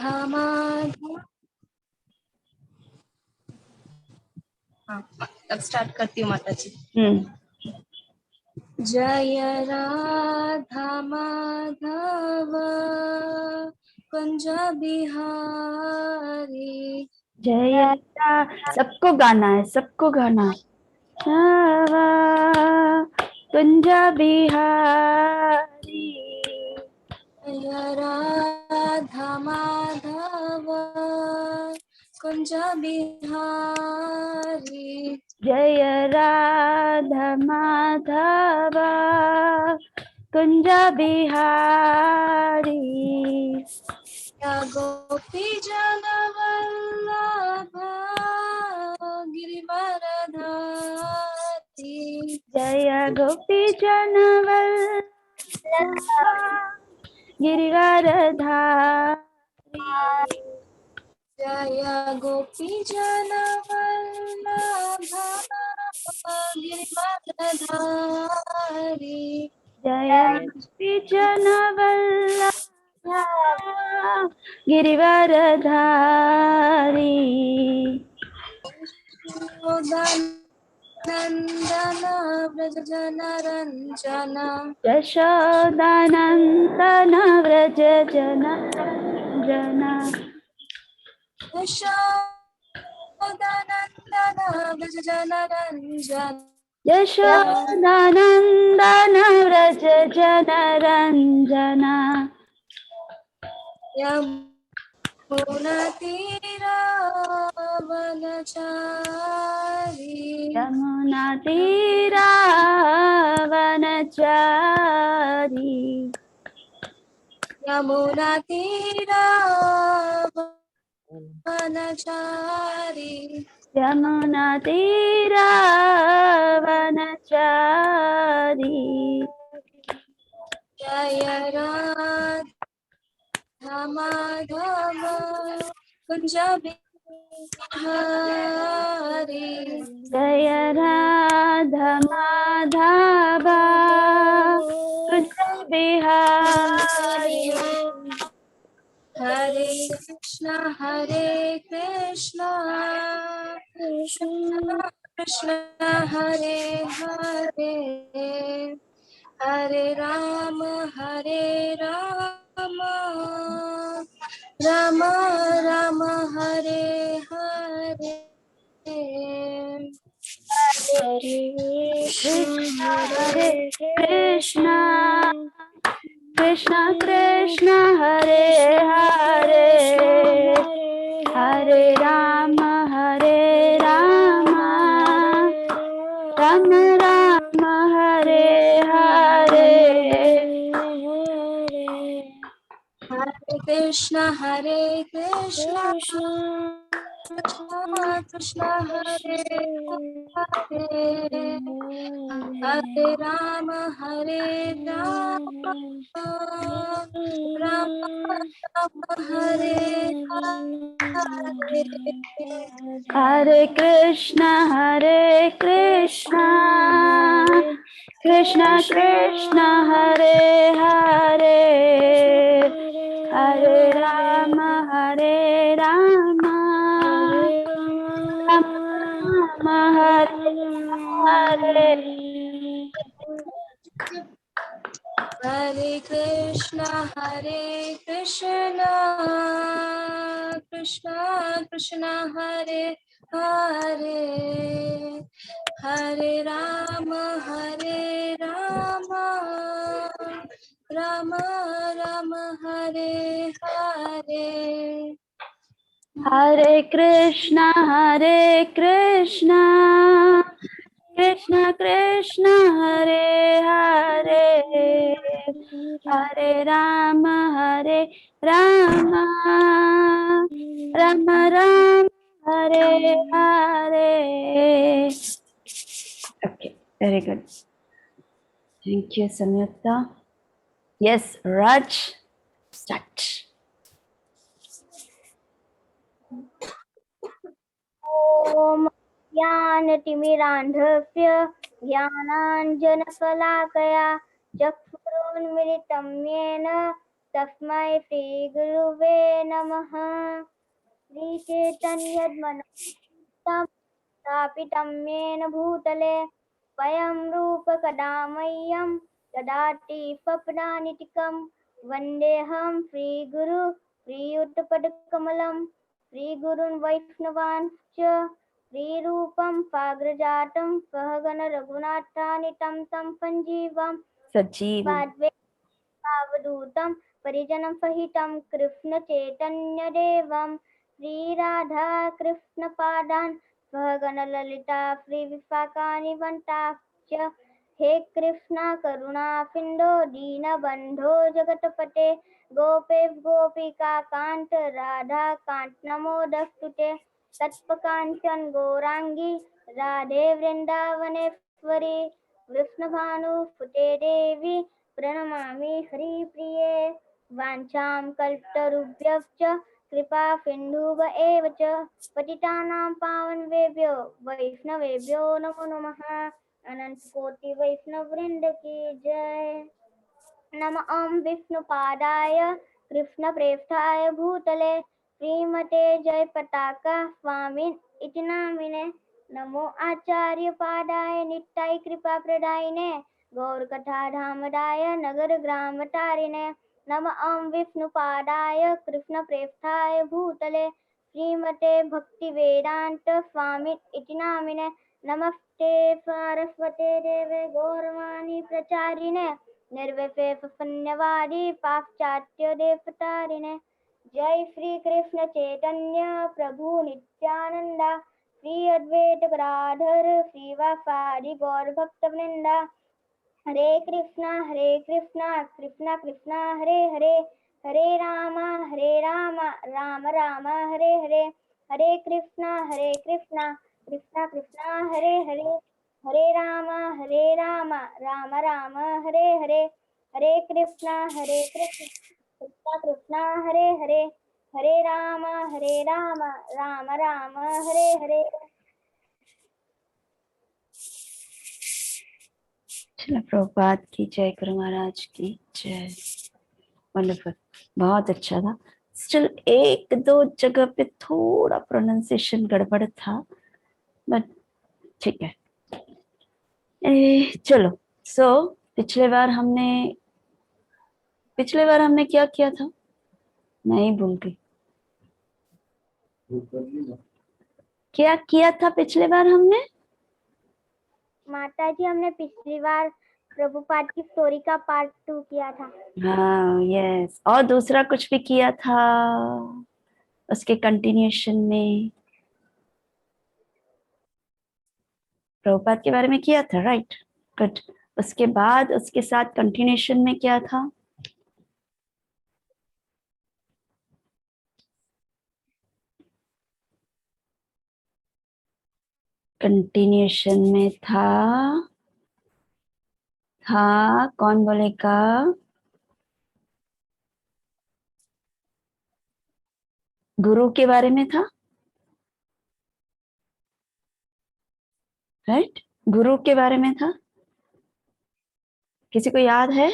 धामा हाँ, अब स्टार्ट करती हूँ माता जी। जय राधा माधव कुंज बिहारी। जय सबको गाना है, सबको गाना है। कुंज बिहारी जय राधा माधव कुंज बिहारी। जय राधा माधव कुंज बिहारी। गोपी जन वल्लभ गिरिवरधारी। जय गोपी जन वल्लभ गिरिवरधारी। जय गोपी जन वल्लभ गिरिवरधारी। जय गोपी जन वल्लभ गिरिवरधारी। नंदन व्रज जन रंजन। यशोदानंदन व्रज जन रंजन। यशोदानंदन व्रज जन रंजन। यशोदानंदन व्रज जन रंजन। यमुनातीरावनचारी। यमुना तीरा वनचारी। यमुनातीरावनचारी। यमुना तीरा वनचारी। जय राधा माधव कुंज बिहारी। जय राधा माधव कुंज बिहारी। हरे कृष्णा कृष्णा कृष्णा हरे हरे। हरे राम राम राम हरे हरे। हरे कृष्ण हरे हरे कृष्ण कृष्ण कृष्ण हरे हरे। हरे राम राम राम हरे हरे। हरे कृष्णा कृष्णा कृष्णा हरे हरे। हरे राम राम राम हरे हरे। हरे कृष्ण कृष्ण कृष्ण हरे हरे। हरे राम राम राम हरे हरे। हरे कृष्णा कृष्णा कृष्णा हरे Hare. Hare Ram Ram Ram Hare Hare. Hare Krishna Krishna Krishna Hare Hare. Hare Ram Ram Ram Ram Hare Hare. Okay, very good, thank you Sanyukta. Yes Raj, start. ओम ज्ञानतिमिरान्धस्य ज्ञानाञ्जनशलाकया चक्षुरुन्मिलितं येन तस्मै श्री गुरुवे नमः। श्री चैतन्यमनोभीष्टं स्थापितं येन भूतले स्वयं रूपकदा मह्यं ददाति स्वपदान्तिकं। वन्देऽहं श्रीगुरु श्रीयुतपदकमलं श्रीगुरुन् वैष्णवांश्च श्रीरूपं साग्रजातं सहगण रघुनाथान्वितं तं सञ्जीवं सजीवम सावधूतं परिजनं सहितं कृष्ण चैतन्यदेवं श्रीराधा कृष्णपादान् सहगण ललिता श्रीविशाखान्विताश्च। हे कृष्णा करुणा सिन्धो दीनबन्धो जगत्पते गोपेश गोपिका कान्त राधा कान्त नमोऽस्तुते। तत्पकाञ्चन गौराङ्गी राधे वृन्दावनेश्वरी कृष्णभानुसुते देवी प्रणमामि हरिप्रिये। वाञ्छां कल्पतरुभ्यश्च कृपा सिन्धुव एव च पतितानां पावनेभ्यो वैष्णवेभ्यो नमो नमः। अनंत कोटि वैष्णव वृंद की जय। नमः विष्णुपादाय कृष्णप्रेष्ठाय भूतले श्रीमते जयपताका स्वामिन् इति नामिने। नमो आचार्यपादाय नित्याय कृपाप्रदायिने गौरकथाधामदाय नगरग्रामतारिणे। नमः विष्णुपादाय कृष्णप्रेष्ठाय भूतले श्रीमते भक्तिवेदान्त स्वामिन् इति नामिने। नमस्ते सरस्वते देवे गौरवाणी प्रचारिणे निर्विशेष शून्यवादी पाश्चात्य देवतारिणे। जय श्री कृष्ण चैतन्य प्रभु नित्यानंदा श्री अद्वैत गदाधर श्रीवासादि गौर भक्त वृंदा। हरे कृष्णा कृष्णा कृष्णा हरे हरे हरे राम राम राम हरे हरे। हरे कृष्णा कृष्णा कृष्णा हरे हरे हरे राम राम राम हरे हरे। हरे कृष्णा कृष्णा कृष्णा हरे हरे हरे राम राम राम हरे हरे। चलो प्रभुपाद की जय, गुरु महाराज की जय। वंडरफुल, बहुत अच्छा था। स्टिल एक दो जगह पे थोड़ा प्रोनाउंसिएशन गड़बड़ था, बट ठीक है। चलो, पिछले बार हमने क्या किया था, मैं ही भूल गई। क्या किया था पिछले बार हमने? माता जी, हमने पिछली बार प्रभुपाद की स्टोरी का पार्ट 2 किया था। हाँ यस, और दूसरा कुछ भी किया था उसके कंटिन्यूएशन में, प्रभुपाद के बारे में किया था, राइट? गुड। उसके बाद उसके साथ कंटिन्यूएशन में क्या था? कंटिन्यूएशन में था कौन बोलेगा? गुरु के बारे में था, राइट? गुरु के बारे में था, किसी को याद है?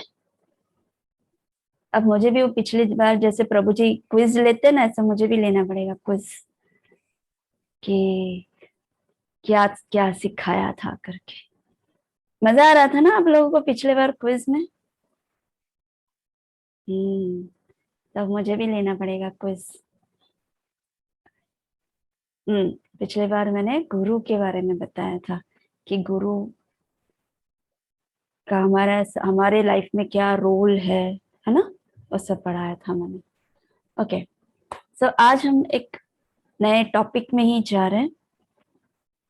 अब मुझे भी वो पिछली बार जैसे प्रभु जी क्विज लेते ना, ऐसा मुझे भी लेना पड़ेगा क्विज कि क्या क्या सिखाया था करके। मजा आ रहा था ना आप लोगों को पिछले बार क्विज में? तब मुझे भी लेना पड़ेगा क्विज। पिछले बार मैंने गुरु के बारे में बताया था कि गुरु का हमारे लाइफ में क्या रोल है ना, वो सब पढ़ाया था मैंने। ओके, सो आज हम एक नए टॉपिक में ही जा रहे हैं।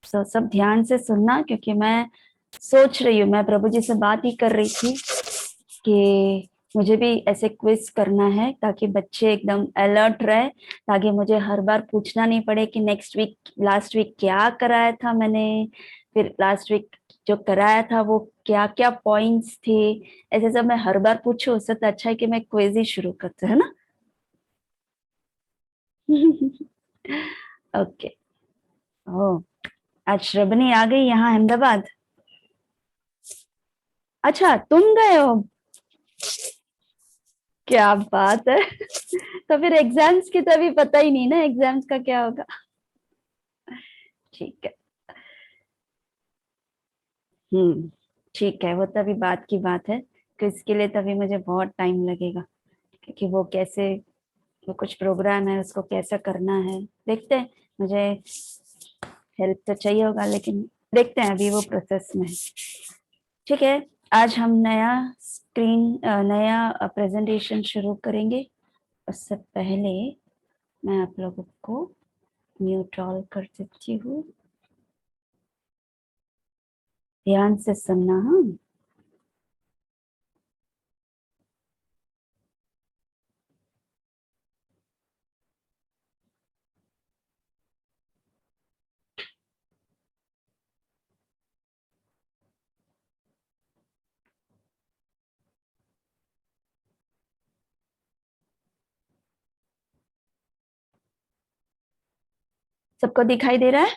सो सब ध्यान से सुनना, क्योंकि मैं सोच रही हूँ, मैं प्रभु जी से बात ही कर रही थी कि मुझे भी ऐसे क्विज करना है ताकि बच्चे एकदम अलर्ट रहे, ताकि मुझे हर बार पूछना नहीं पड़े कि लास्ट वीक क्या कराया था मैंने, फिर लास्ट वीक जो कराया था वो क्या क्या पॉइंट्स थे, ऐसे सब मैं हर बार पूछूं। उससे तो अच्छा है कि मैं क्विज ही शुरू करते, है ना? ओके। ओ, आज श्रवणी आ गई यहाँ अहमदाबाद। अच्छा, तुम गए हो? क्या बात है। तो फिर एग्जाम्स की तो अभी पता ही नहीं ना, एग्जाम्स का क्या होगा। ठीक है। ठीक है, वो तो अभी बात की बात है, तो इसके लिए तभी मुझे बहुत टाइम लगेगा, क्योंकि वो कैसे, वो कुछ प्रोग्राम है, उसको कैसा करना है, देखते हैं। मुझे हेल्प तो चाहिए होगा, लेकिन देखते हैं, अभी वो प्रोसेस में है। ठीक है, आज हम नया नया प्रेजेंटेशन शुरू करेंगे। उससे पहले मैं आप लोगों को म्यूट ऑल कर देती हूँ, ध्यान से सुनना। हाँ, सबको दिखाई दे रहा है?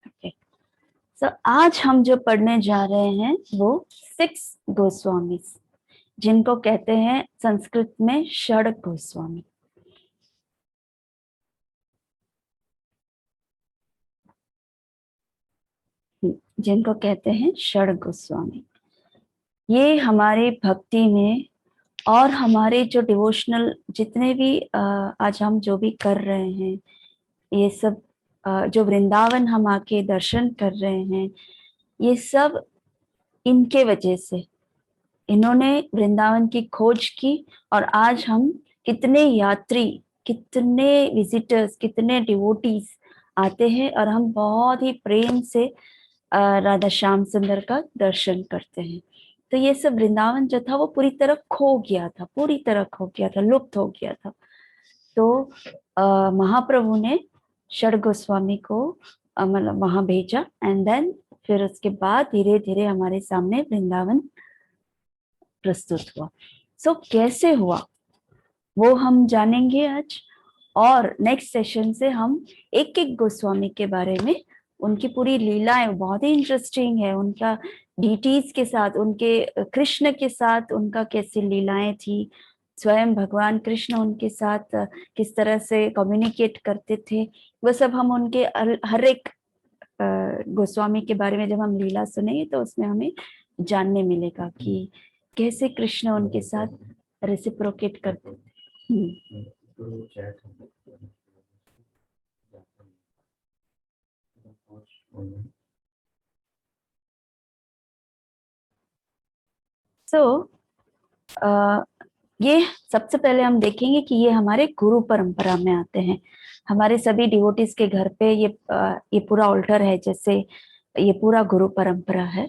ओके। सो आज हम जो पढ़ने जा रहे हैं वो 6 गोस्वामी, जिनको कहते हैं संस्कृत में षड गोस्वामी। जिनको कहते हैं षड गोस्वामी। ये हमारे भक्ति में और हमारे जो डिवोशनल जितने भी आज हम जो भी कर रहे हैं, ये सब जो वृंदावन हम आके दर्शन कर रहे हैं, ये सब इनके वजह से, इन्होंने वृंदावन की खोज की। और आज हम कितने यात्री, कितने विजिटर्स, कितने डिवोटीज आते हैं, और हम बहुत ही प्रेम से राधा श्याम सुंदर का दर्शन करते हैं। तो ये सब वृंदावन जो था वो पूरी तरह खो गया था, पूरी तरह खो गया था, लुप्त हो गया था। तो महाप्रभु ने षड गोस्वामी को मतलब वहां भेजा, एंड देन फिर उसके बाद धीरे धीरे हमारे सामने वृंदावन प्रस्तुत हुआ। सो कैसे हुआ वो हम जानेंगे आज। और नेक्स्ट सेशन से हम एक एक गोस्वामी के बारे में, उनकी पूरी लीलाएं बहुत ही इंटरेस्टिंग है, उनका डीटीज के साथ, उनके कृष्ण के साथ उनका कैसी लीलाएं थी, स्वयं भगवान कृष्ण उनके साथ किस तरह से कम्युनिकेट करते थे, वो सब हम उनके हर एक गोस्वामी के बारे में जब हम लीला सुनेंगे तो उसमें हमें जानने मिलेगा कि कैसे कृष्ण उनके साथ रेसिप्रोकेट करते थे। ये सबसे पहले हम देखेंगे कि ये हमारे गुरु परंपरा में आते हैं। हमारे सभी डिवोटीज के घर पे ये पूरा ऑल्टर है, जैसे ये पूरा गुरु परंपरा है।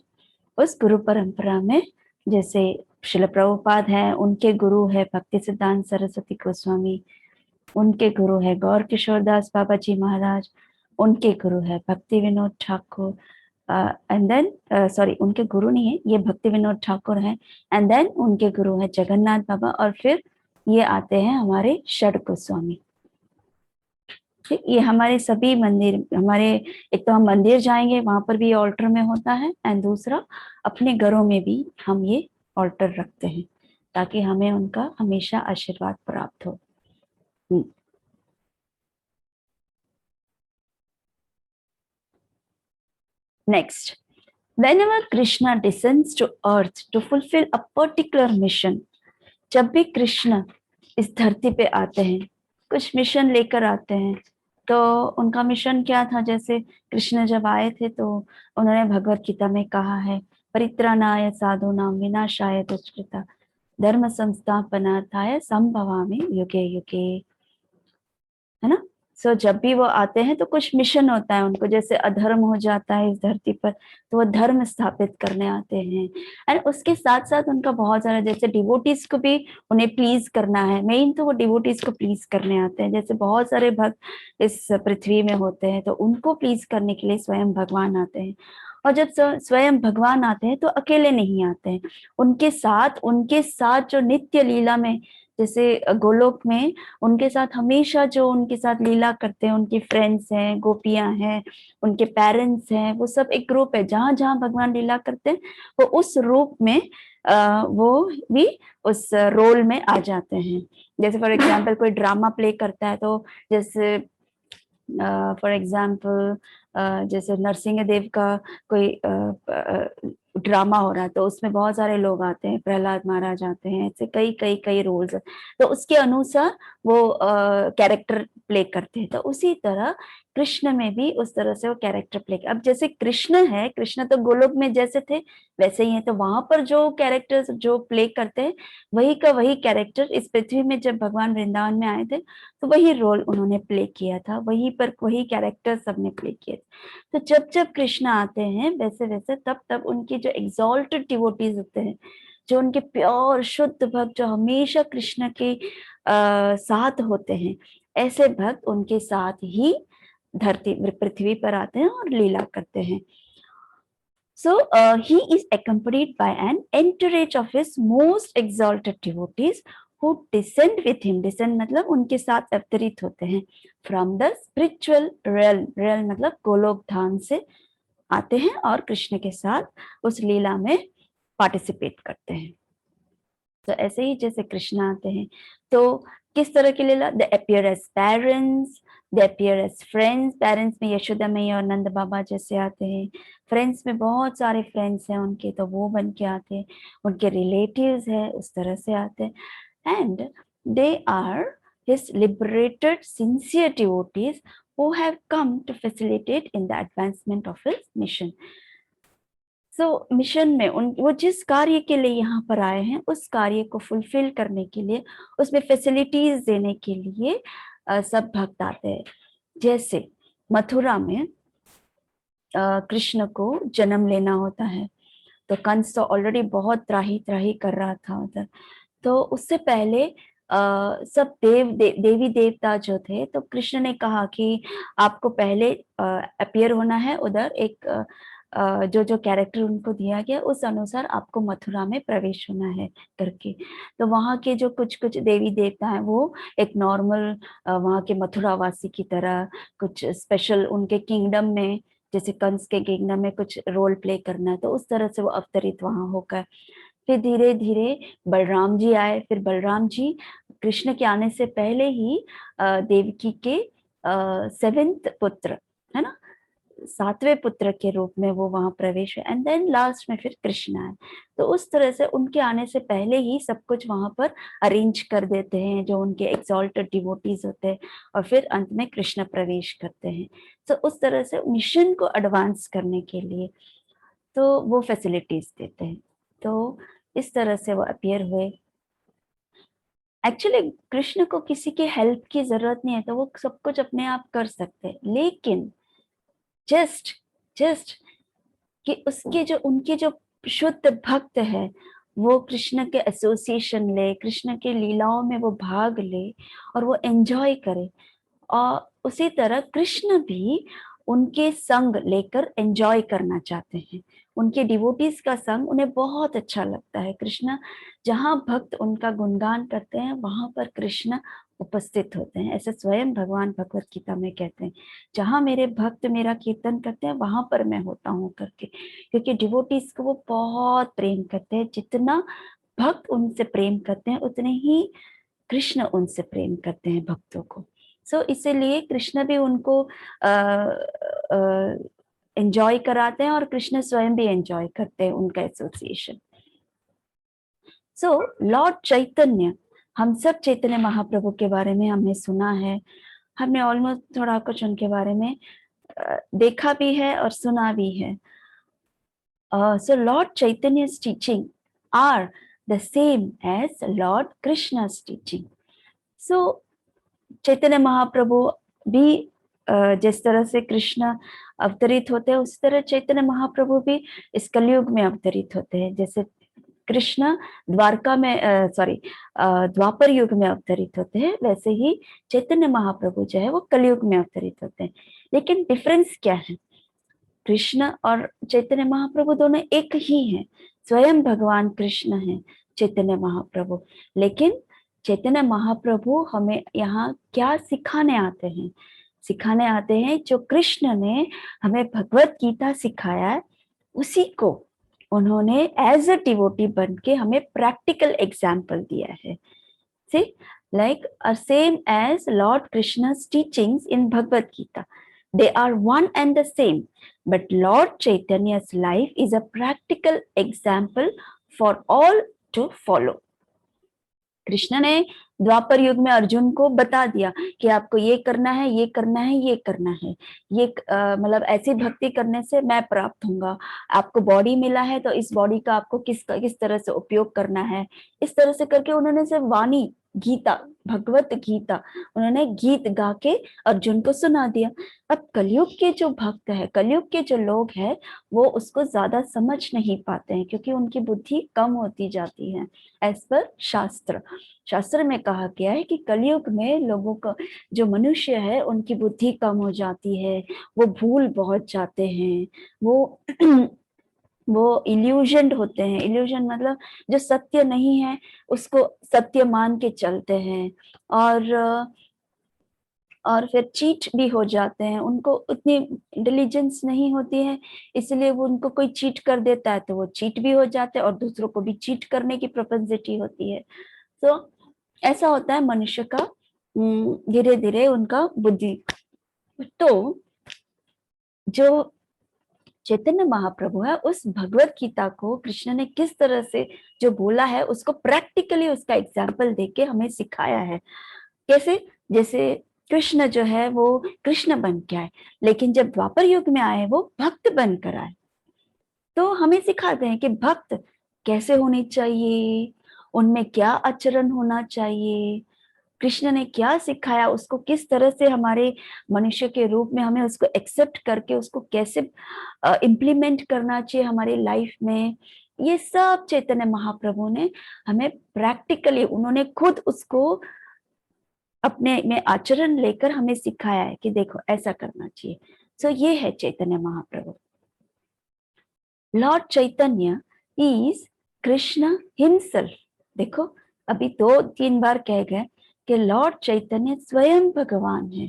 उस गुरु परंपरा में जैसे श्रील प्रभुपाद हैं, उनके गुरु है भक्ति सिद्धांत सरस्वती गोस्वामी, उनके गुरु है गौर किशोर दास बाबा जी महाराज, उनके गुरु है Bhakti Vinod Thakur, and then sorry उनके गुरु नहीं है, ये भक्ति विनोद ठाकुर हैं, एंड देन उनके गुरु है जगन्नाथ बाबा, और फिर ये आते हैं हमारे षड गोस्वामी। ये हमारे सभी मंदिर, हमारे एक तो हम मंदिर जाएंगे वहां पर भी ऑल्टर में होता है, एंड दूसरा अपने घरों में भी हम ये ऑल्टर रखते हैं, ताकि हमें उनका हमेशा आशीर्वाद प्राप्त हो। Next, whenever Krishna descends to earth to fulfill a particular mission, जब भी कृष्ण इस धरती पे आते हैं, कुछ मिशन लेकर आते हैं। तो उनका मिशन क्या था? जैसे कृष्ण जब आए थे तो उन्होंने भगवत गीता में कहा है, परित्राणाय साधूनां विनाशाय दुष्कृता धर्म संस्थापनार्थाय संभवामि युगे युगे, है ना। सो जब भी वो आते हैं तो कुछ मिशन होता है उनको, जैसे अधर्म हो जाता है इस धरती पर तो वो धर्म स्थापित करने आते हैं। एंड उसके साथ साथ उनका बहुत सारा, जैसे डिवोटीज को भी उन्हें प्लीज करना है, मेन तो वो डिवोटीज को प्लीज करने आते हैं। जैसे बहुत सारे भक्त इस पृथ्वी में होते हैं तो उनको प्लीज करने के लिए स्वयं भगवान आते हैं। और जब स्वयं भगवान आते हैं तो अकेले नहीं आते हैं, उनके साथ जो नित्य लीला में, जैसे गोलोक में उनके साथ हमेशा जो उनके साथ लीला करते हैं, उनकी फ्रेंड्स हैं, गोपियां हैं, उनके पेरेंट्स हैं, वो सब एक ग्रुप है। जहां जहां भगवान लीला करते हैं वो उस रूप में वो भी उस रोल में आ जाते हैं। जैसे फॉर एग्जाम्पल कोई ड्रामा प्ले करता है, तो जैसे फॉर एग्जाम्पल जैसे नरसिंह देव का कोई ड्रामा हो रहा है, तो उसमें बहुत सारे लोग आते हैं, प्रहलाद महाराज आते हैं, ऐसे कई कई कई रोल्स, तो उसके अनुसार वो कैरेक्टर प्ले करते हैं। तो उसी तरह कृष्ण में भी उस तरह से वो कैरेक्टर प्ले, अब जैसे कृष्ण है, कृष्ण तो गोलोक में जैसे थे वैसे ही है, तो वहां पर जो कैरेक्टर्स जो प्ले करते हैं वही का वही कैरेक्टर इस पृथ्वी में जब भगवान वृंदावन में आए थे तो वही रोल उन्होंने प्ले किया था, वहीं पर वही कैरेक्टर सबने प्ले किए थे। तो जब जब कृष्ण आते हैं वैसे वैसे तब तब उनके जो एग्जॉल्टेड डिवोटीज होते हैं, जो उनके प्योर शुद्ध भक्त, जो हमेशा कृष्ण के साथ होते हैं, ऐसे भक्त उनके साथ ही धरती पृथ्वी पर आते हैं और लीला करते हैं। So he is accompanied by an entourage of his most exalted devotees who descend with him. Descend मतलब उनके साथ अवतरित होते हैं from the spiritual realm. Realm मतलब गोलोक धाम से आते हैं और कृष्ण के साथ उस लीला में पार्टिसिपेट करते हैं। तो ऐसे ही जैसे कृष्ण आते हैं तो किस तरह की लीला, they appear as parents, they appear as friends. Parents में यशोदा मैया और नंद बाबा जैसे आते हैं, फ्रेंड्स में बहुत सारे फ्रेंड्स हैं उनके, तो वो बन के आते हैं, उनके रिलेटिव्स हैं उस तरह से आते हैं। And they are his liberated sincere devotees who have come to facilitate in the advancement of his mission. So mission में वो जिस कार्य के लिए यहाँ पर आए हैं उस कार्य को फुलफिल करने के लिए, उसमें फैसिलिटीज देने के लिए सब भक्त आते हैं। जैसे मथुरा में कृष्ण को जन्म लेना होता है, तो कंस तो ऑलरेडी बहुत त्राही त्राही कर रहा था उधर, तो उससे पहले सब देवी देवता जो थे, तो कृष्ण ने कहा कि आपको पहले अपीयर होना है उधर, एक जो जो कैरेक्टर उनको दिया गया उस अनुसार आपको मथुरा में प्रवेश होना है करके। तो वहाँ के जो कुछ कुछ देवी देवता हैं वो एक नॉर्मल वहाँ के मथुरा वासी की तरह, कुछ स्पेशल उनके किंगडम में, जैसे कंस के किंगडम में कुछ रोल प्ले करना है, तो उस तरह से वो अवतरित वहां होकर। फिर धीरे धीरे बलराम जी आए, फिर बलराम जी कृष्ण के आने से पहले ही देवकी के 7th पुत्र है ना, 7वें पुत्र के रूप में वो वहां प्रवेश हुए, एंड देन लास्ट में फिर कृष्ण आए। तो उस तरह से उनके आने से पहले ही सब कुछ वहां पर अरेंज कर देते हैं जो उनके एक्सॉल्टेड डिवोटीज होते हैं, और फिर अंत में कृष्ण प्रवेश करते हैं। तो उस तरह से मिशन को एडवांस करने के लिए तो वो फैसिलिटीज देते हैं। तो इस तरह से वो अपीयर हुए। एक्चुअली कृष्ण को किसी की हेल्प की जरूरत नहीं है, तो वो सब कुछ अपने आप कर सकते हैं, लेकिन जस्ट कि उसके जो उनके जो शुद्ध भक्त है वो कृष्ण के एसोसिएशन ले, कृष्ण के लीलाओं में वो भाग ले और वो एंजॉय करे। और उसी तरह कृष्ण भी उनके संग लेकर एंजॉय करना चाहते हैं, उनके डिवोटीज का संग उन्हें बहुत अच्छा लगता है। कृष्ण जहाँ भक्त उनका गुणगान करते हैं वहां पर कृष्ण उपस्थित होते हैं, ऐसे स्वयं भगवान भगवत गीता में कहते हैं, जहाँ मेरे भक्त मेरा कीर्तन करते हैं वहां पर मैं होता हूँ करके। क्योंकि डिवोटीज को वो बहुत प्रेम करते हैं, जितना भक्त उनसे प्रेम करते हैं उतने ही कृष्ण उनसे प्रेम करते हैं भक्तों को। सो इसीलिए कृष्ण भी उनको एंजॉय कराते हैं और कृष्ण स्वयं भी एंजॉय करते हैं उनका एसोसिएशन। सो लॉर्ड चैतन्य, हम सब चैतन्य महाप्रभु के बारे में हमने सुना है, हमने ऑलमोस्ट थोड़ा कुछ उनके बारे में देखा भी है और सुना भी है। So Lord Chaitanya's teaching are the same as Lord Krishna's teaching. So Chaitanya Mahaprabhu भी जिस तरह से कृष्ण अवतरित होते हैं उसी तरह चैतन्य महाप्रभु भी इस कलयुग में अवतरित होते हैं। जैसे कृष्ण द्वारका में द्वापर युग में अवतरित होते हैं, वैसे ही चैतन्य महाप्रभु जो है वो कलयुग में अवतरित होते हैं। लेकिन डिफरेंस क्या है, कृष्ण और चैतन्य महाप्रभु दोनों एक ही हैं, स्वयं भगवान कृष्ण हैं चैतन्य महाप्रभु। लेकिन चैतन्य महाप्रभु हमें यहाँ क्या सिखाने आते हैं, सिखाने आते हैं जो कृष्ण ने हमें भगवत गीता सिखाया है उसी को उन्होंने एज अ डिवोटी बन के हमें प्रैक्टिकल एग्जाम्पल दिया है. See, like same as Lord Krishna's teachings in Bhagavad Gita. They are one and the same. But Lord Chaitanya's life is a practical example for all to follow. Krishna ने द्वापर युग में अर्जुन को बता दिया कि आपको ये करना है, ये करना है, ये करना है. ये मतलब ऐसी भक्ति करने से मैं प्राप्त होऊंगा. आपको बॉडी मिला है तो इस बॉडी का आपको किस तरह से उपयोग करना है. इस तरह से करके उन्होंने सिर्फ वाणी, गीता, भगवत गीता, उन्होंने गीत गा के अर्जुन को सुना दिया. अब कलयुग के जो भक्त है, कलयुग के जो लोग हैं, वो उसको ज्यादा समझ नहीं पाते हैं क्योंकि उनकी बुद्धि कम होती जाती है. एज पर शास्त्र में कहा गया है कि कलयुग में लोगों का, जो मनुष्य है, उनकी बुद्धि कम हो जाती है, वो भूल बहुत जाते हैं, वो इल्यूजन होते हैं. इल्यूजन मतलब जो सत्य नहीं है उसको सत्य मान के चलते हैं, और फिर चीट भी हो जाते हैं. उनको उतनी इंटेलिजेंस नहीं होती है, इसलिए वो उनको कोई चीट कर देता है तो वो चीट भी हो जाते हैं और दूसरों को भी चीट करने की प्रोपेंसिटी होती है. तो ऐसा होता है मनुष्य का, धीरे धीरे उनका बुद्धि. तो जो चैतन्य महाप्रभु है, उस भगवत गीता को कृष्ण ने किस तरह से जो बोला है उसको प्रैक्टिकली उसका एग्जाम्पल देके हमें सिखाया है. कैसे? जैसे कृष्ण जो है वो कृष्ण बन के आए, लेकिन जब द्वापर युग में आए वो भक्त बनकर आए. तो हमें सिखाते हैं कि भक्त कैसे होने चाहिए, उनमें क्या आचरण होना चाहिए, कृष्ण ने क्या सिखाया, उसको किस तरह से हमारे मनुष्य के रूप में हमें उसको एक्सेप्ट करके उसको कैसे इम्प्लीमेंट करना चाहिए हमारी लाइफ में. ये सब चैतन्य महाप्रभु ने हमें प्रैक्टिकली, उन्होंने खुद उसको अपने में आचरण लेकर हमें सिखाया है कि देखो ऐसा करना चाहिए. सो ये है Chaitanya Mahaprabhu. Lord Chaitanya is Krishna himself. देखो अभी 2-3 बार कह गए कि लॉर्ड चैतन्य स्वयं भगवान है,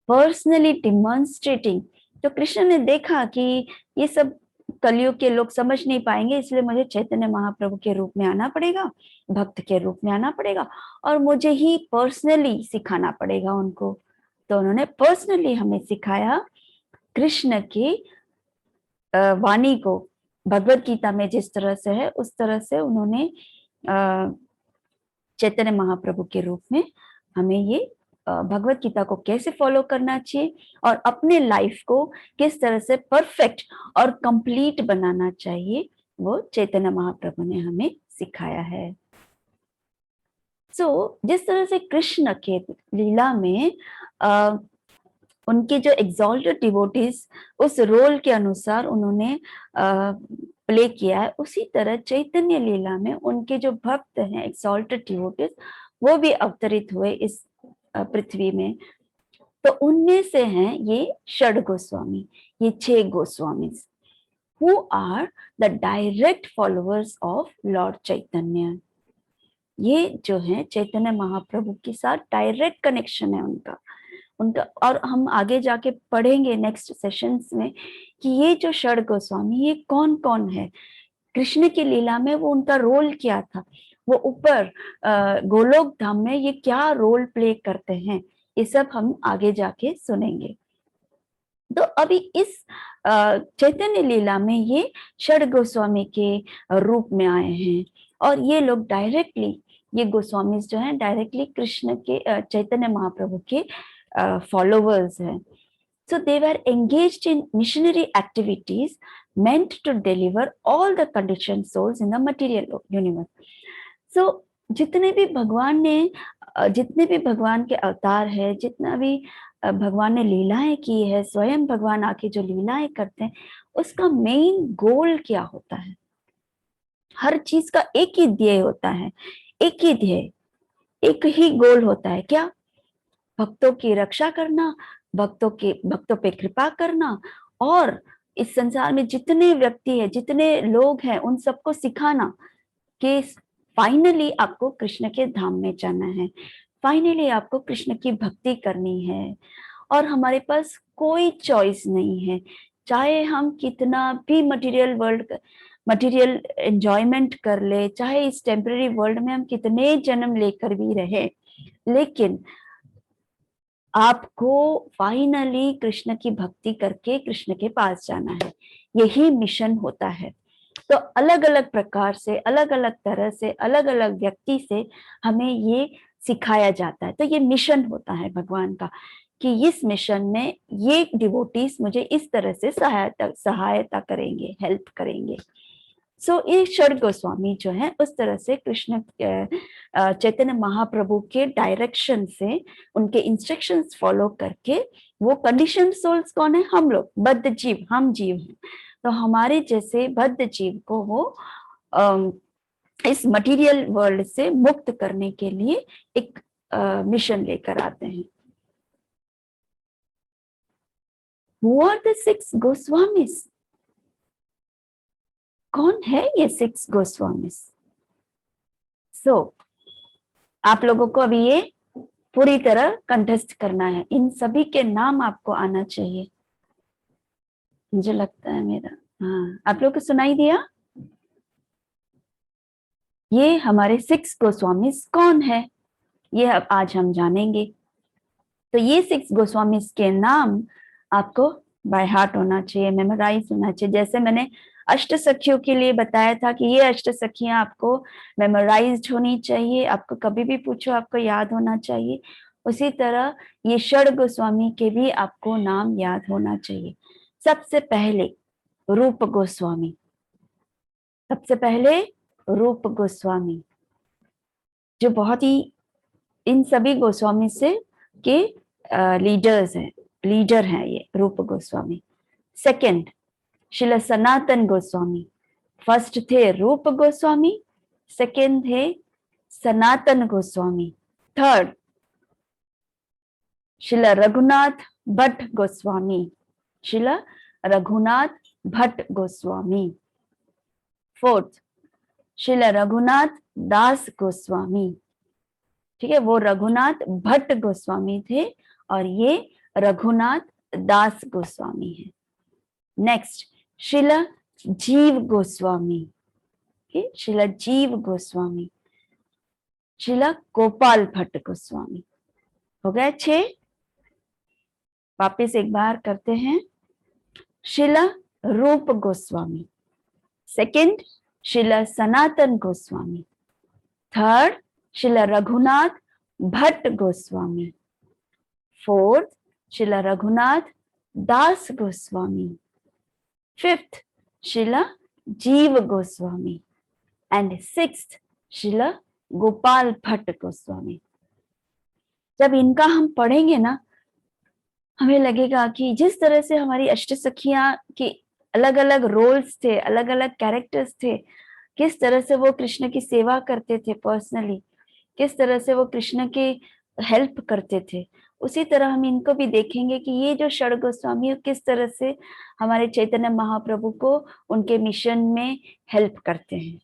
पर्सनली डिमॉन्स्ट्रेटिंग. तो कृष्ण ने देखा कि ये सब कलयुग के लोग समझ नहीं पाएंगे, इसलिए मुझे चैतन्य महाप्रभु के रूप में आना पड़ेगा, भक्त के रूप में आना पड़ेगा, और मुझे ही पर्सनली सिखाना पड़ेगा उनको. तो उन्होंने पर्सनली हमें सिखाया कृष्ण की वाणी को. भगवत गीता में जिस तरह से है उस तरह से उन्होंने चैतन्य महाप्रभु के रूप में हमें ये भगवत गीता को कैसे फॉलो करना चाहिए और अपने लाइफ को किस तरह से परफेक्ट और कंप्लीट बनाना चाहिए, वो चैतन्य महाप्रभु ने हमें सिखाया है. जिस तरह से कृष्ण के लीला में उनके जो एग्जॉल्टेड डिवोटीज उस रोल के अनुसार उन्होंने प्ले किया है, उसी तरह चैतन्य लीला में उनके जो भक्त हैं एग्जॉल्टेड डिवोटीज, वो भी अवतरित हुए इस पृथ्वी में. तो उनमें से हैं ये षड गोस्वामी, ये 6 Goswami, who are the direct followers of Lord Chaitanya. ये जो है चैतन्य महाप्रभु के साथ डायरेक्ट कनेक्शन है उनका. और हम आगे जाके पढ़ेंगे नेक्स्ट सेशंस में कि ये जो षड गोस्वामी ये कौन कौन है, कृष्ण की लीला में वो उनका रोल क्या था, वो ऊपर गोलोक धाम में ये क्या रोल प्ले करते हैं, ये सब हम आगे जाके सुनेंगे. तो अभी इस चैतन्य लीला में ये षड गोस्वामी के रूप में आए हैं, और ये लोग डायरेक्टली, ये गोस्वामी जो हैं डायरेक्टली कृष्ण के चैतन्य महाप्रभु के followers हैं. So they were engaged in missionary activities meant to deliver all the conditioned souls in the material universe. So जितने भी भगवान के अवतार है, जितना भी भगवान ने लीलाएं की है, स्वयं भगवान आके जो लीलाएं करते हैं, उसका मेन गोल क्या होता है? हर चीज का एक ही ध्येय होता है, एक ही ध्येय, एक ही गोल होता है. क्या? भक्तों की रक्षा करना, भक्तों पे कृपा करना, और इस संसार में जितने व्यक्ति है, जितने लोग हैं, उन सबको सिखाना कि फाइनली आपको कृष्ण के धाम में जाना है, फाइनली आपको कृष्ण की भक्ति करनी है, और हमारे पास कोई चॉइस नहीं है. चाहे हम कितना भी मटेरियल एंजॉयमेंट कर ले, चाहे इस टेम्पररी वर्ल्ड में हम कितने जन्म लेकर भी रहे, लेकिन आपको फाइनली कृष्ण की भक्ति करके कृष्ण के पास जाना है। यही मिशन होता है। तो अलग अलग प्रकार से, अलग अलग तरह से, अलग अलग व्यक्ति से हमें ये सिखाया जाता है। तो ये मिशन होता है भगवान का कि इस मिशन में ये डिवोटीज मुझे इस तरह से सहायता करेंगे, हेल्प करेंगे। सो ये षड गोस्वामी जो है उस तरह से कृष्ण चैतन्य महाप्रभु के डायरेक्शन से, उनके इंस्ट्रक्शंस फॉलो करके, वो कंडीशन सोल्स कौन है? हम लोग, बद्ध जीव, हम जीव हैं। तो हमारे जैसे बद्ध जीव को वो इस मटेरियल वर्ल्ड से मुक्त करने के लिए एक मिशन लेकर आते हैं। Who are the 6 Goswamis? कौन है ये 6 गोस्वामीज? आप लोगों को अभी ये पूरी तरह कंटेस्ट करना है। इन सभी के नाम आपको आना चाहिए, मुझे लगता है मेरा, हाँ, आप लोग को सुनाई दिया? ये हमारे 6 गोस्वामीज कौन है, ये अब आज हम जानेंगे। तो ये 6 गोस्वामीज के नाम आपको बाय हार्ट होना चाहिए, मेमोराइज होना चाहिए। जैसे मैंने अष्ट सखियों के लिए बताया था कि ये अष्ट सखियां आपको मेमोराइज्ड होनी चाहिए, आपको कभी भी पूछो आपको याद होना चाहिए। उसी तरह ये षड गोस्वामी के भी आपको नाम याद होना चाहिए। सबसे पहले रूप गोस्वामी, सबसे पहले रूप गोस्वामी, जो बहुत ही इन सभी गोस्वामी से के लीडर हैं ये रूप गोस्वामी। सेकंड श्रील सनातन गोस्वामी, फर्स्ट थे रूप गोस्वामी, सेकंड थे सनातन गोस्वामी। थर्ड श्रील रघुनाथ भट्ट गोस्वामी, श्रील रघुनाथ भट्ट गोस्वामी। फोर्थ श्रील रघुनाथ दास गोस्वामी, ठीक है, वो रघुनाथ भट्ट गोस्वामी थे और ये रघुनाथ दास गोस्वामी है। नेक्स्ट श्रील जीव गोस्वामी, श्रील जीव गोस्वामी, श्रील गोपाल भट्ट गोस्वामी। हो गया 6। वापिस एक बार करते हैं। श्रील रूप Goswami, second Srila Sanatan Goswami, third Srila Raghunath Bhatt Goswami, fourth Srila Raghunath दास गोस्वामी, फिफ्थ श्रील जीव गोस्वामी एंड सिक्स्थ श्रील गोपाल भट्ट गोस्वामी। जब इनका हम पढ़ेंगे ना, हमें लगेगा कि जिस तरह से हमारी अष्ट सखियां के अलग अलग रोल्स थे, अलग अलग कैरेक्टर्स थे, किस तरह से वो कृष्ण की सेवा करते थे पर्सनली, किस तरह से वो कृष्ण की हेल्प करते थे, उसी तरह हम इनको भी देखेंगे कि ये जो षड गोस्वामी किस तरह से हमारे चैतन्य महाप्रभु को उनके मिशन में हेल्प करते हैं।